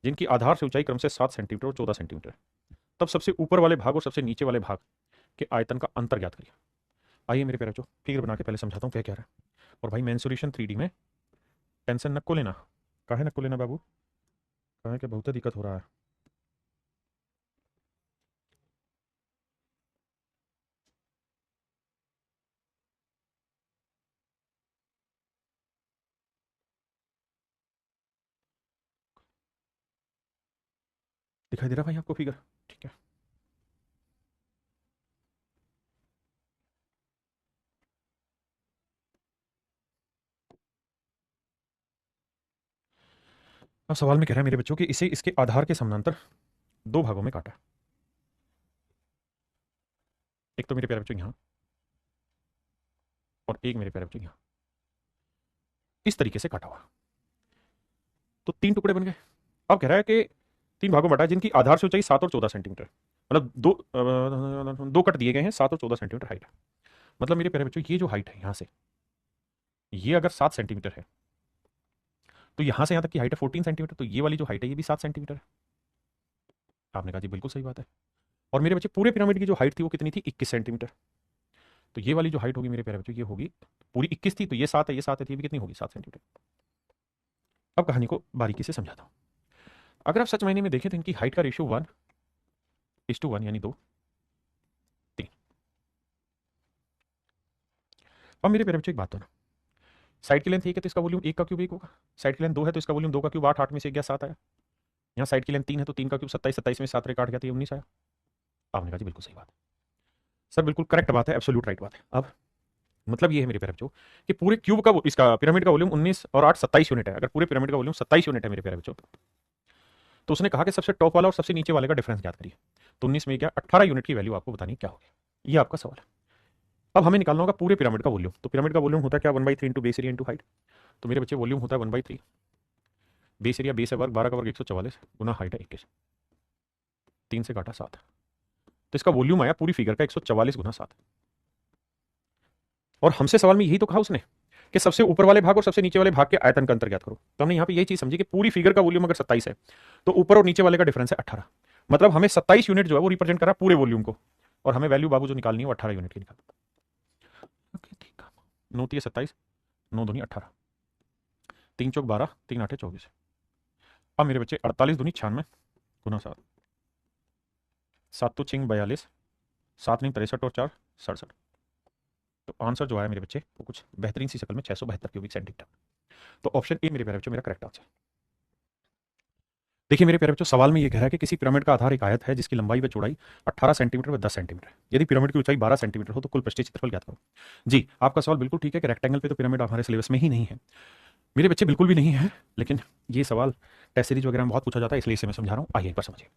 जिनकी आधार से ऊंचाई क्रम से 7 सेंटीमीटर और 14 सेंटीमीटर, तब सबसे ऊपर वाले भाग और सबसे नीचे वाले भाग के आयतन का अंतर ज्ञात करिए। आइए मेरे प्यारे बच्चों, फिगर बना के पहले समझाता हूँ क्या क्या है। और भाई मेन सॉल्यूशन 3D में टेंशन नको लेना। काहे नको लेना बाबू? काहे के बहुत दिक्कत हो रहा है। दिखाई दे रहा भाई आपको फिगर? ठीक है। अब सवाल में कह रहा है मेरे बच्चों कि इसे इसके आधार के समानांतर दो भागों में काटा। एक तो मेरे प्यारे बच्चों यहाँ, और एक मेरे प्यारे बच्चों यहाँ, इस तरीके से काटा हुआ। तो 3 टुकड़े बन गए। अब कह रहा है कि 3 भागों में बांटा जिनकी आधार से ऊंचाई 7 और 14 सेंटीमीटर, मतलब दो कट दिए गए हैं, 7 और 14 सेंटीमीटर हाइट। मतलब मेरे प्यारे बच्चों ये जो हाइट है यहाँ से, ये अगर 7 सेंटीमीटर है तो यहाँ से यहाँ तक की हाइट है 14 सेंटीमीटर, तो ये वाली जो हाइट है ये भी 7 सेंटीमीटर है। आपने कहा जी बिल्कुल सही बात है। और मेरे बच्चे पूरे पिरामिड की जो हाइट थी वो कितनी थी? 21 सेंटीमीटर। तो ये वाली जो हाइट होगी मेरे प्यारे बच्चों ये होगी, पूरी 21 थी तो ये 7 है, ये 7 है, तो ये भी कितनी होगी? 7 सेंटीमीटर। अब कहानी को बारीकी से समझाता हूँ। अगर आप सच मायने में देखें तो इनकी हाइट का रेशियो 1:1 यानी 2:3। अब मेरे प्यारे बच्चों एक बात तो ना, साइड की लेंथ 1 है तो इसका वॉल्यूम 1 का क्यूब 1 होगा। साइड की लेंथ 2 है तो इसका वॉल्यूम 2 का क्यूब 8, 8 में से 1 गया 7 आया। यहाँ साइड की लेंथ 3 है तो 3 का क्यूब 27, 27 में 7 रे काट गया तो ये 19 आया। आपने कहा जी बिल्कुल सही बात है सर, बिल्कुल करेक्ट बात है, एब्सोल्यूट राइट बात है। अब मतलब ये है मेरे प्यारे बच्चों कि पूरे क्यूब का इसका पिरामिड का वॉल्यूम 19 और 8 27 यूनिट है। अगर पूरे पिरामिड का वॉल्यूम 27 यूनिट है मेरे प्यारे बच्चों, तो उसने कहा कि सबसे टॉप वाला और सबसे नीचे वाले का डिफरेंस ज्ञात करिए। तो 19 में क्या 18 यूनिट की वैल्यू आपको बतानी क्या होगी, ये आपका सवाल है। अब हमें निकालना होगा पूरे पिरामिड का वॉल्यूम। तो पिरामिड का वॉल्यूम होता है क्या? 1/3 into base area into height. तो मेरे बच्चे वॉल्यूम होता है 1/3, बेस एरिया बेस है वर्ग 12 का वर्ग 144 गुना हाइट है 21, 3 से काटा 7, तो इसका वॉल्यूम आया पूरी फिगर का 144 गुना 7। और हमसे सवाल में यही तो कहा उसने कि सबसे ऊपर वाले भाग और सबसे नीचे वाले भाग के आयतन का अंतर ज्ञात करो। तो हमने यहाँ पे यही चीज समझी कि पूरी फिगर का वॉल्यूम अगर 27 है तो ऊपर और नीचे वाले का डिफरेंस है 18। मतलब हमें 27 यूनिट जो है वो रिप्रेजेंट करा पूरे वॉल्यूम को, और हमें वैल्यू बाबू जो निकालनी है वो 18 यूनिट की निकाल। 9 3 27, 9 दूनी 18, 3 चौक 12, 3 8 24। अब मेरे बच्चे 48 दूनी 96 गुना 7, 7 तो 6 42, 7 नहीं 63 और 4 67। तो आंसर जो आया मेरे बच्चे वो कुछ बेहतरीन सी शक्ल में 672 क्यूबिक सेंटीमीटर। तो ऑप्शन ए मेरे प्यारे बच्चों मेरा करेक्ट आंसर। देखिए मेरे प्यारे बच्चों सवाल में ये कह रहा है कि किसी पिरामिड का आधार एक आयत है जिसकी लंबाई व चौड़ाई 18 सेंटीमीटर व 10 सेंटीमीटर, यदि पिरामिड की ऊंचाई 12 सेंटीमीटर हो तो कुल पृष्ठीय क्षेत्रफल ज्ञात करो। जी आपका सवाल बिल्कुल ठीक है कि रेक्टेंगल पे तो पिरामिड हमारे सिलेबस में ही नहीं है मेरे बच्चे, बिल्कुल भी नहीं है। लेकिन ये सवाल टेस्ट सीरीज वगैरह में बहुत पूछा जाता है, इसलिए इसे मैं समझा रहा हूँ। आइए एक बार समझिए।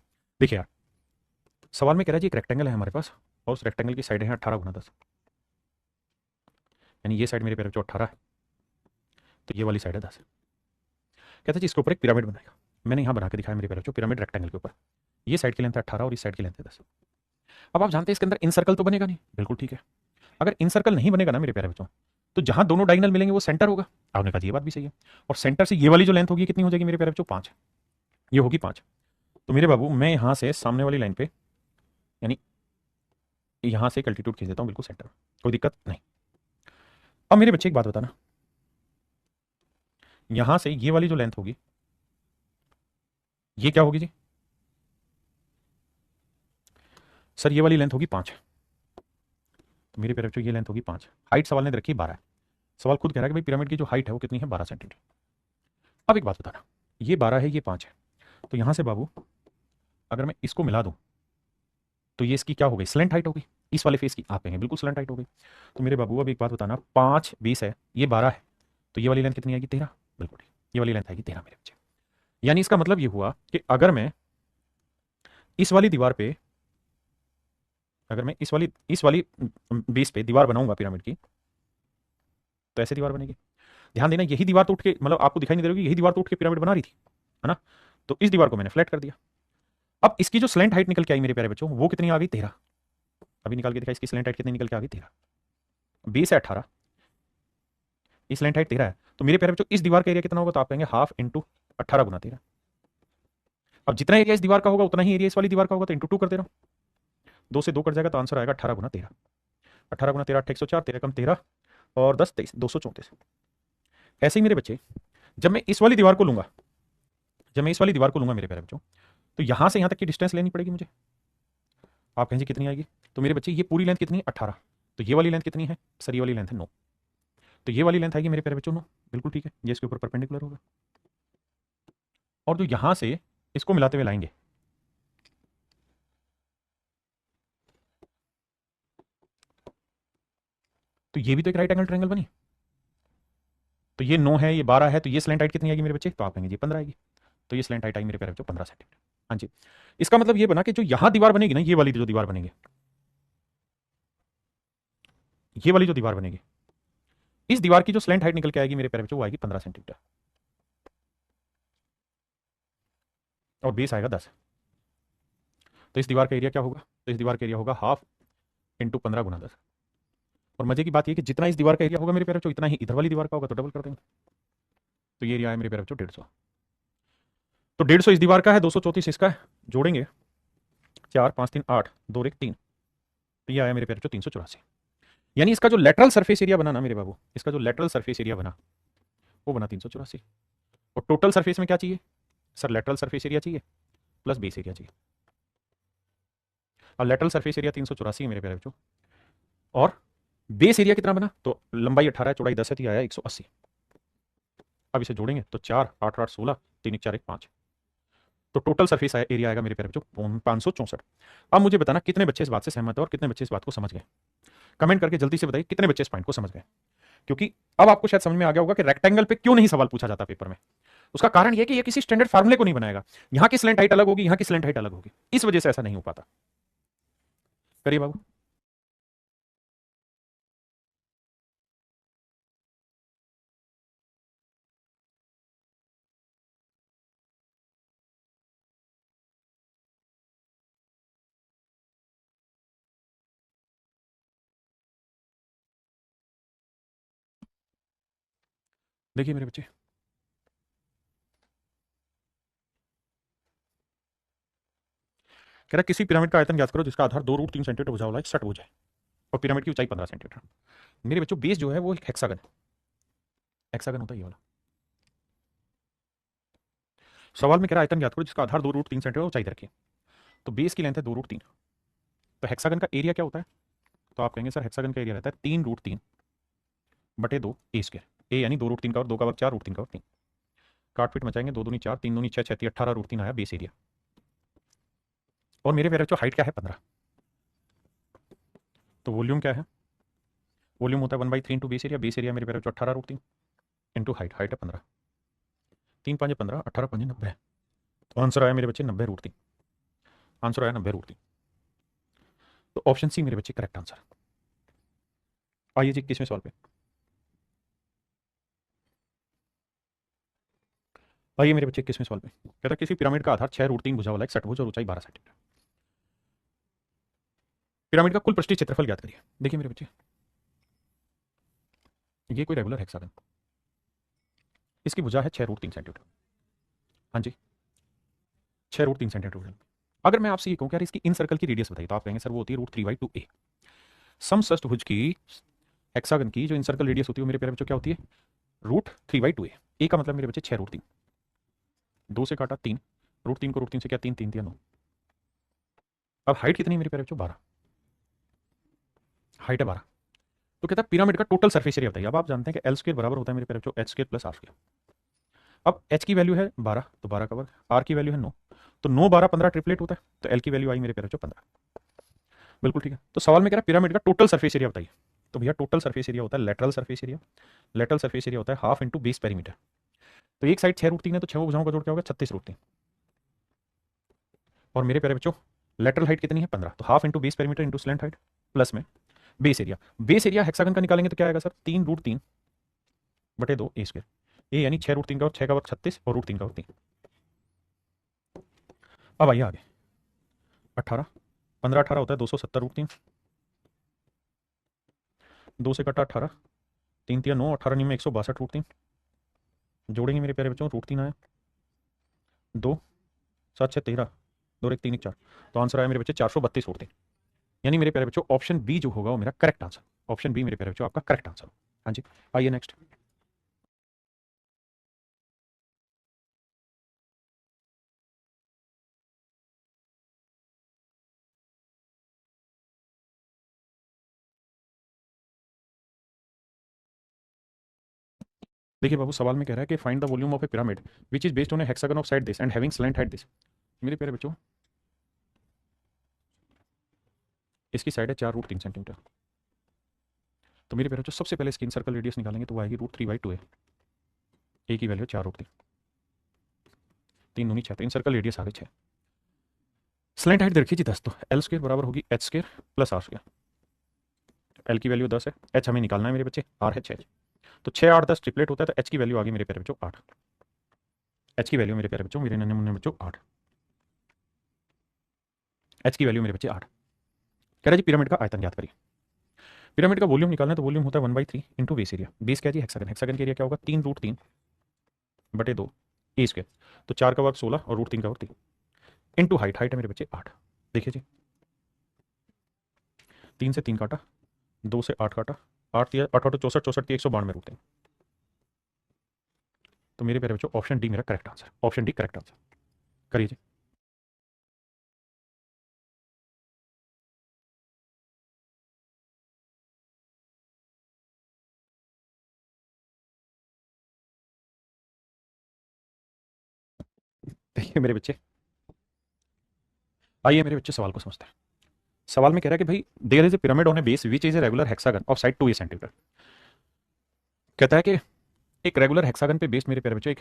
देखिए यार सवाल में कह रहा है जी एक रेक्टेंगल है हमारे पास और उस रेक्टेंगल की साइड है 18 × 10, यानी ये साइड मेरे प्यारे बच्चों 18 है तो ये वाली साइड है 10। कहता है जी इसके ऊपर एक पिरामिड बनाएगा। मैंने यहाँ बना के दिखाया मेरे प्यारे बच्चों पिरामिड रेक्टेंगल के ऊपर, ये साइड की लेंथ है 18 और इस साइड की लेंथ है 10। अब आप जानते हैं इसके अंदर इन सर्कल तो बनेगा नहीं, बिल्कुल ठीक है। अगर इन सर्कल नहीं बनेगा ना मेरे प्यारे बच्चों तो जहां दोनों डायगोनल मिलेंगे वो सेंटर होगा। आपने कहा ये बात भी सही है। और सेंटर से ये वाली जो लेंथ होगी कितनी हो जाएगी मेरे प्यारे बच्चों? 5, ये होगी 5। तो मेरे बाबू मैं यहां से सामने वाली लाइन पे यानी यहां से एक अल्टीट्यूड खींच देता हूं बिल्कुल सेंटर, कोई दिक्कत नहीं। अब मेरे बच्चे एक बात बताना, यहां से ये वाली जो लेंथ होगी ये क्या होगी जी? सर ये वाली लेंथ होगी 5। तो मेरे प्यारे बच्चों ये लेंथ होगी 5। हाइट सवाल ने रखी 12 है। सवाल खुद कह रहा है कि भाई पिरामिड की जो हाइट है वो कितनी है? 12 सेंटीमीटर। अब एक बात बताना, ये 12 है ये 5 है, तो यहां से बाबू अगर मैं इसको मिला दूं तो ये इसकी क्या हो गई? स्लेंट हाइट हो गई। इस वाले फेस की आप कहेंगे बिल्कुल स्लेंट हाइट हो गई। तो मेरे बाबू अब एक बात बताना, 5 20 है ये 12 है, तो ये वाली लेंथ कितनी आएगी? 13। बिल्कुल ठीक, ये वाली लेंथ आएगी 13 मेरे बच्चे। यानी इसका मतलब ये हुआ कि अगर मैं इस वाली दीवार पे, अगर मैं इस वाली बेस पे दीवार बनाऊंगा पिरामिड की तो ऐसे दीवार बनेगी। ध्यान देना यही दीवार तो उठ के, मतलब आपको दिखाई नहीं दे रही, यही दीवार तो उठ के पिरामिड बना रही थी, है ना? तो इस दीवार को मैंने फ्लैट कर दिया। अब इसकी जो स्लेंट हाइट निकल के आई मेरे प्यारे बच्चों वो कितनी आ गई? 13। अभी निकाल के दिखा इसकी स्लेंट हाइट कितनी निकल के आ गई? 13। बेस है 18, इस स्लेंट हाइट 13 है, तो मेरे प्यारे बच्चों इस दीवार का एरिया कितना होगा? तो आप कहेंगे हाफ इंटू 18 गुना 13। अब जितना एरिया इस दीवार का होगा उतना ही एरिया इस वाली दीवार का होगा, तो इंटू 2 कर दे रहा हूँ। 2 से 2 कट जाएगा तो आंसर आएगा 18 गुना 13। 18 गुना 13 104, 13 कम 13 और 10 23, 234। ऐसे ही मेरे बच्चे जब मैं इस वाली दीवार को लूंगा, जब मैं इस वाली दीवार को लूंगा मेरे प्यारे बच्चों, तो यहां से यहां तक की डिस्टेंस लेनी पड़ेगी मुझे। आप कहेंगे कितनी आएगी? तो मेरे बच्चे ये पूरी लेंथ कितनी है? 18। तो ये वाली लेंथ कितनी है सर? ये वाली लेंथ है 9। तो ये वाली लेंथ आएगी मेरे प्यारे बच्चों 9। बिल्कुल ठीक है, ये इसके ऊपर परपेंडिकुलर होगा। और जो यहां से इसको मिलाते हुए लाएंगे, तो ये भी तो एक राइट एंगल ट्रायंगल बनी। तो ये 9 है, ये 12 है, तो ये स्लैंट हाइट कितनी आएगी मेरे बच्चे? तो आप कहेंगे ये 15 आएगी। तो ये स्लैंट हाइट आई मेरे प्यारे बच्चों 15 सेंटीमीटर। हाँ जी, इसका मतलब ये बना कि जो यहां दीवार बनेगी ना, ये वाली जो दीवार बनेगी, ये वाली जो दीवार बनेगी, इस दीवार की जो स्लैंट हाइट निकल के आएगी मेरे प्यारे बच्चों वो आएगी 15 सेंटीमीटर, और बेस आएगा 10। तो इस दीवार का एरिया क्या होगा? तो इस दीवार का एरिया होगा हाफ इंटू 15 गुना 10। और मजे की बात यह कि जितना इस दीवार का एरिया होगा मेरे प्यारे बच्चों, इतना ही इधर वाली दीवार का होगा, तो डबल कर देंगे। तो ये एरिया है मेरे प्यारे बच्चों 150। तो 150 इस दीवार का है, 234 इसका है, जोड़ेंगे 4 5 3 8 2 1 3, तो ये आया मेरे प्यारे बच्चों 384। यानी इसका जो लेटरल सरफेस एरिया बना ना मेरे बाबू, इसका जो लेटरल सरफेस एरिया बना वो बना 384। और टोटल सरफेस में क्या चाहिए सर? लेटरल सरफेस एरिया चाहिए प्लस बेस एरिया चाहिए। और लेटरल सरफेस एरिया 384 है मेरे प्यारे बच्चों, और बेस एरिया कितना बना? तो लंबाई 18 है, चौड़ाई 10 है, तो ये आया 180। अब इसे जोड़ेंगे तो 4 8 8 16 3 1 4 1 5, तो टोटल सरफेस एरिया आएगा मेरे प्यारे बच्चों 564। अब मुझे बताना कितने बच्चे इस बात से सहमत है और कितने बच्चे इस बात को समझ गए। कमेंट करके जल्दी से बताइए कितने बच्चे इस पॉइंट को समझ गए। क्योंकि अब आपको शायद समझ में आ गया होगा कि रेक्टेंगल पे क्यों नहीं सवाल पूछा जाता पेपर में। उसका कारण यह कि ये किसी स्टैंडर्ड फार्मूले को नहीं बनाएगा। यहां की स्लैंट हाइट अलग होगी, यहां की स्लैंट हाइट अलग होगी, इस वजह से ऐसा नहीं हो पाता। करिए बाबू। देखिए मेरे बच्चे, कह रहा किसी पिरामिड का आयतन ज्ञात करो जिसका आधार 2√3 सेंटीमीटर भुजा वाला एक षट भुज है और पिरामिड की ऊंचाई 15 सेंटीमीटर। मेरे बच्चों बेस जो है वो एक हेक्सागन, हेक्सागन होता है ये वाला। सवाल में कह रहा आयतन ज्ञात करो जिसका आधार 2√3 सेंटीमीटर ऊंचाई दे रखी है। तो बेस की लेंथ है 2√3। तो हेक्सागन का एरिया क्या होता है? तो आप कहेंगे सर हेक्सागन का एरिया रहता है 3√3/2 a²। ए यानी 2√3 का, और 2 का वर्ग 4, √3 का वर्ग 3। काट पीट मचाएंगे, 2 दूनी 4 3 दूनी 6 6 18 √3 आया बेस एरिया। और मेरे प्यारे बच्चों हाइट क्या है? 15। तो वॉल्यूम क्या है? वॉल्यूम होता है 1/3 into base area. Base area मेरे प्यारे बच्चों 18√3 इंटू हाइट, हाइट है 15। 3 5 15, 18 5 90। तो आंसर आया मेरे बच्चे 90√3। आंसर आया 90√3। तो ऑप्शन सी मेरे बच्चे करेक्ट आंसर। आइए जी 21वें सवाल पे। आइए मेरे बच्चे 21वें सवाल पे। कहता है किसी पिरामिड का आधार 6√3 भुजा वाला एक षटभुज और ऊंचाई 12 सेंटीमीटर। पिरामिड का कुल पृष्ठीय क्षेत्रफल ज्ञात करिए। देखिए मेरे बच्चे, ये कोई रेगुलर हेक्सागन, इसकी भुजा है 6√3 सेंटीमीटर। हाँ जी, 6√3 सेंटीमीटर। अगर मैं आपसे ये कहूँ कि यार इसकी इन सर्कल की रेडियस बताइए, तो आप कहेंगे सर वो होती है √3/2a। समषष्ठभुज की हेक्सागन की जो इन सर्कल रेडियस होती है वो मेरे प्यारे बच्चों क्या होती है? √3/2a। ए का मतलब मेरे बच्चे 6√3, 2 से काटा 3, √3 को √3 से क्या 3 3 9। अब हाइट कितनी है मेरे प्यारे बच्चों? 12। हाइट है 12। तो कहता है पिरामिड का टोटल सरफेस एरिया बताइए। अब आप जानते हैं कि L² बराबर होता है मेरे प्यारे बच्चों H² + R²। अब H की वैल्यू है 12, तो 12 का वर्ग, R की वैल्यू है 9, तो 9 12 15 ट्रिपलेट होता है, तो L की वैल्यू आई मेरे प्यारे बच्चों 15। बिल्कुल ठीक है। तो सवाल में कह रहा है पिरामिड का टोटल सरफेस एरिया बताइए। तो भैया टोटल सरफेस एरिया होता है lateral surface area. Lateral surface area होता है हाफ इंटू बेस पेरीमीटर। तो एक साइड 6√3 है, तो 6 भुजाओं का जोड़ क्या होगा? 36√3। और मेरे प्यारे बच्चों लेटरल हाइट कितनी है? 15। तो half into base perimeter into slant height plus में base area. Base area hexagon का निकालेंगे तो क्या आएगा सर? 3√3/2 a²। ए यानी 6√3 का, और 6 का वर्ग 36, और √3 का वर्ग 3। अब आइए आगे। 18 15 18 होता है 270√3। 2 से कटा 18, 3 3 9, 18 में 162√3। जोड़ेंगे मेरे प्यारे बच्चों, √3 आया, 2 7 6 13, 2 1 3 1 4। तो आंसर आया मेरे बच्चे 432 रूट 3। यानी मेरे प्यारे बच्चों ऑप्शन बी जो होगा वो मेरा करेक्ट आंसर। ऑप्शन बी मेरे प्यारे बच्चों आपका करेक्ट आंसर। हाँ जी, आइए नेक्स्ट। देखिए बाबू, सवाल में कह रहा है कि find the volume of a pyramid which is based on A hexagon of side this and having slant height this. मेरे प्यारे बच्चों इसकी साइड है 4 रूट 3 सेंटीमीटर। तो मेरे प्यारे बच्चों सबसे पहले इसकी सर्कल रेडियस निकालेंगे तो वो आएगी √3/2 है। ए की वैल्यू 4 रूट 3, 3 दूनी 6, तो इन सर्कल रेडियस आ गई 6। स्लैंट हाइट देखिए जी 10, तो एल स्क्र बराबर होगी H square plus R square. L की वैल्यू 10 है, एच हमें निकालना है मेरे बच्चे, आर है 6। तो 6 8 10 ट्रिपलेट होता है, तो एच की वैल्यू आ गई मेरे प्यारे बच्चों 8। एच की वैल्यू मेरे प्यारे बच्चों, मेरे नन्हे मुन्ने बच्चों 8। एच की वैल्यू मेरे बच्चे 8। कह रहा जी पिरामिड का आयतन ज्ञात करिए। पिरामिड का वॉल्यूम निकालना है तो वॉल्यूम होता है 1/3 इंटू बेस एरिया। बेस क्या जी हेक्सागन, हेक्सागन का एरिया क्या होगा 3 √3/2 ए स्क्र। तो 4 का वर्ग 16 और √3 का वर्ग 3 इंटू हाइट, हाइट है मेरे बच्चे 8। देखिए जी 3 से 3 काटा, 2 से 8 काटा, 8 या 8 64 64 192 √3। तो मेरे प्यारे बच्चों ऑप्शन डी मेरा correct answer, option D correct answer. करिए जी। देखिए मेरे बच्चे, आइए मेरे बच्चे सवाल को समझते हैं। सवाल में कह रहा है कि भाई there is a pyramid on a base which is a regular hexagon of side 2 centimetre. कहता है कि एक रेगुलर हेक्सागन पे बेस्ड मेरे प्यारे बच्चों एक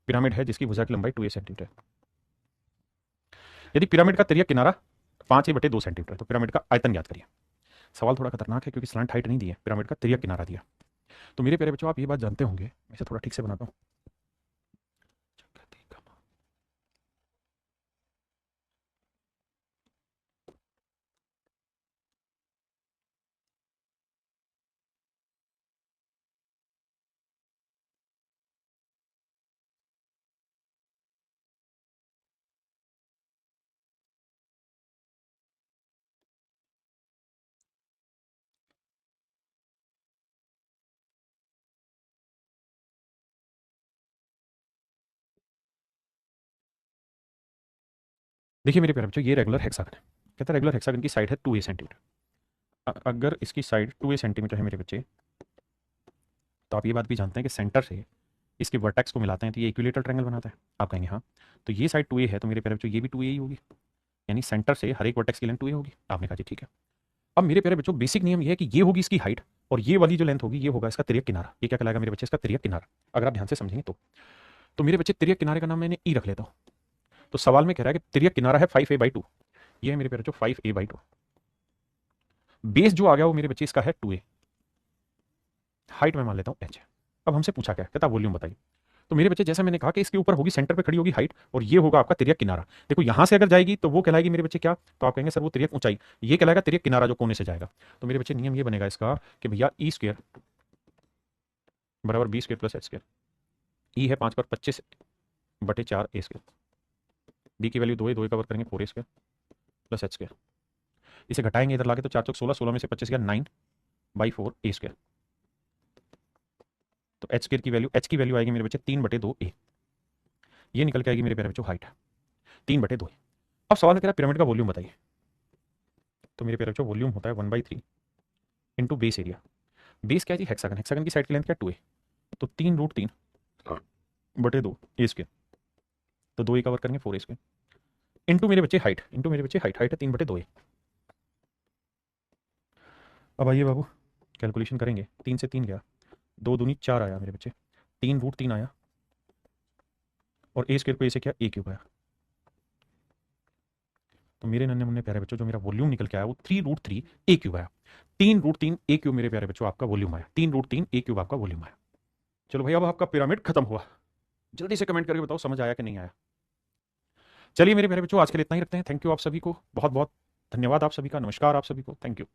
पिरामिड है जिसकी भुजा की लंबाई 2 सेंटीमीटर। यदि पिरामिड का तिर्यक किनारा 5a/2 सेंटीमीटर, तो पिरामिड का आयतन ज्ञात करिए। सवाल थोड़ा खतरनाक है क्योंकि स्लैंट हाइट नहीं दी है, पिरामिड का तिर्यक किनारा दिया। तो मेरे प्यारे बच्चों आप ये बात जानते होंगे, मैं इसे थोड़ा ठीक से बनाता हूँ। देखिए मेरे प्यारे बच्चों ये रेगुलर हेक्सागन है। कहता है रेगुलर हेक्सागन की साइड है 2a सेंटीमीटर। अगर इसकी साइड 2a सेंटीमीटर है मेरे बच्चे, तो आप ये बात भी जानते हैं कि सेंटर से इसके वर्टेक्स को मिलाते हैं तो ये इक्विलेटरल ट्रायंगल बनाता है। आप कहेंगे हाँ, तो ये साइड 2a है, तो मेरे प्यारे बच्चों ये भी 2a ही होगी, यानी सेंटर से हर एक वर्टेक्स की लेंथ 2a होगी। आपने कहा जी ठीक है। अब मेरे प्यारे बच्चों बेसिक नियम ये है कि ये होगी इसकी हाइट और ये वाली जो लेंथ होगी ये होगा इसका तिर्यक किनारा। ये क्या कहलाएगा मेरे बच्चे, इसका तिर्यक किनारा। अगर आप ध्यान से समझेंगे तो मेरे बच्चे तिर्यक किनारे का नाम मैंने ई रख लेता हूँ। तो सवाल में कह रहा है कि तिर्यक किनारा है 5a/2। ये है मेरे प्यारे बच्चों 5a/2। बेस जो आ गया वो मेरे बच्चे इसका है 2a। हाइट में मान लेता हूँ h। अब हमसे पूछा क्या, कहता वॉल्यूम बताइए। तो मेरे बच्चे जैसे मैंने कहा कि इसके ऊपर होगी, सेंटर पे खड़ी होगी हाइट, और ये होगा आपका तिर्यक किनारा। देखो यहां से अगर जाएगी तो वो कहलाएगी मेरे बच्चे क्या, तो आप कहेंगे सर वो तिर्यक ऊंचाई, ये कहलाएगा तिर्यक किनारा जो कोने से जाएगा। तो मेरे बच्चे नियम ये बनेगा इसका कि भैया ई स्क्र बराबर b square plus h square. E है 5 पर 25/4 ए स्क्र। बी की वैल्यू 2 है, 2 का वर्ग करेंगे 4a square plus h square. इसे घटाएंगे इधर लाके तो 4 16, 16 में से 25 गया 9/4 ए स्क्र। तो एच की वैल्यू आएगी मेरे बच्चे 3/2a। ये निकल के आएगी मेरे प्यारे बच्चों हाइट 3/2। अब सवाल है तेरा पिरामिड का वॉल्यूम बताइए। तो मेरे प्यारे बच्चों वॉल्यूम होता है 1/3 इंटू बेस एरिया। बेस क्या है जी हेक्सागन, हेक्सागन की साइड की लेंथ क्या 2a, तो 3√3/2 ए स्क्र। तो 2a का वर्ग करेंगे 4a स्क्र इंटू मेरे बच्चे हाइट, इंटू मेरे बच्चे हाइट, हाइट है 3/2a। अब आइए बाबू कैलकुलेशन करेंगे। 3 से 3 गया, 2 दूनी 4 आया मेरे बच्चे, 3√3 आया और ए स्क्र को ए से क्या a क्यूब आया। तो मेरे नन्हे मुन्ने प्यारे बच्चों जो मेरा वॉल्यूम निकल के आया वो 3√3 ए क्यूब आया। 3√3 ए क्यूब मेरे प्यारे बच्चों आपका वॉल्यूम आया, 3√3 ए क्यूब आपका वॉल्यूम आया। चलो भाई अब आपका पिरामिड खत्म हुआ। जल्दी से कमेंट करके बताओ समझ आया कि नहीं आया। चलिए मेरे प्यारे बच्चों आज के लिए इतना ही रखते हैं। थैंक यू आप सभी को, बहुत बहुत धन्यवाद आप सभी का, नमस्कार आप सभी को, थैंक यू।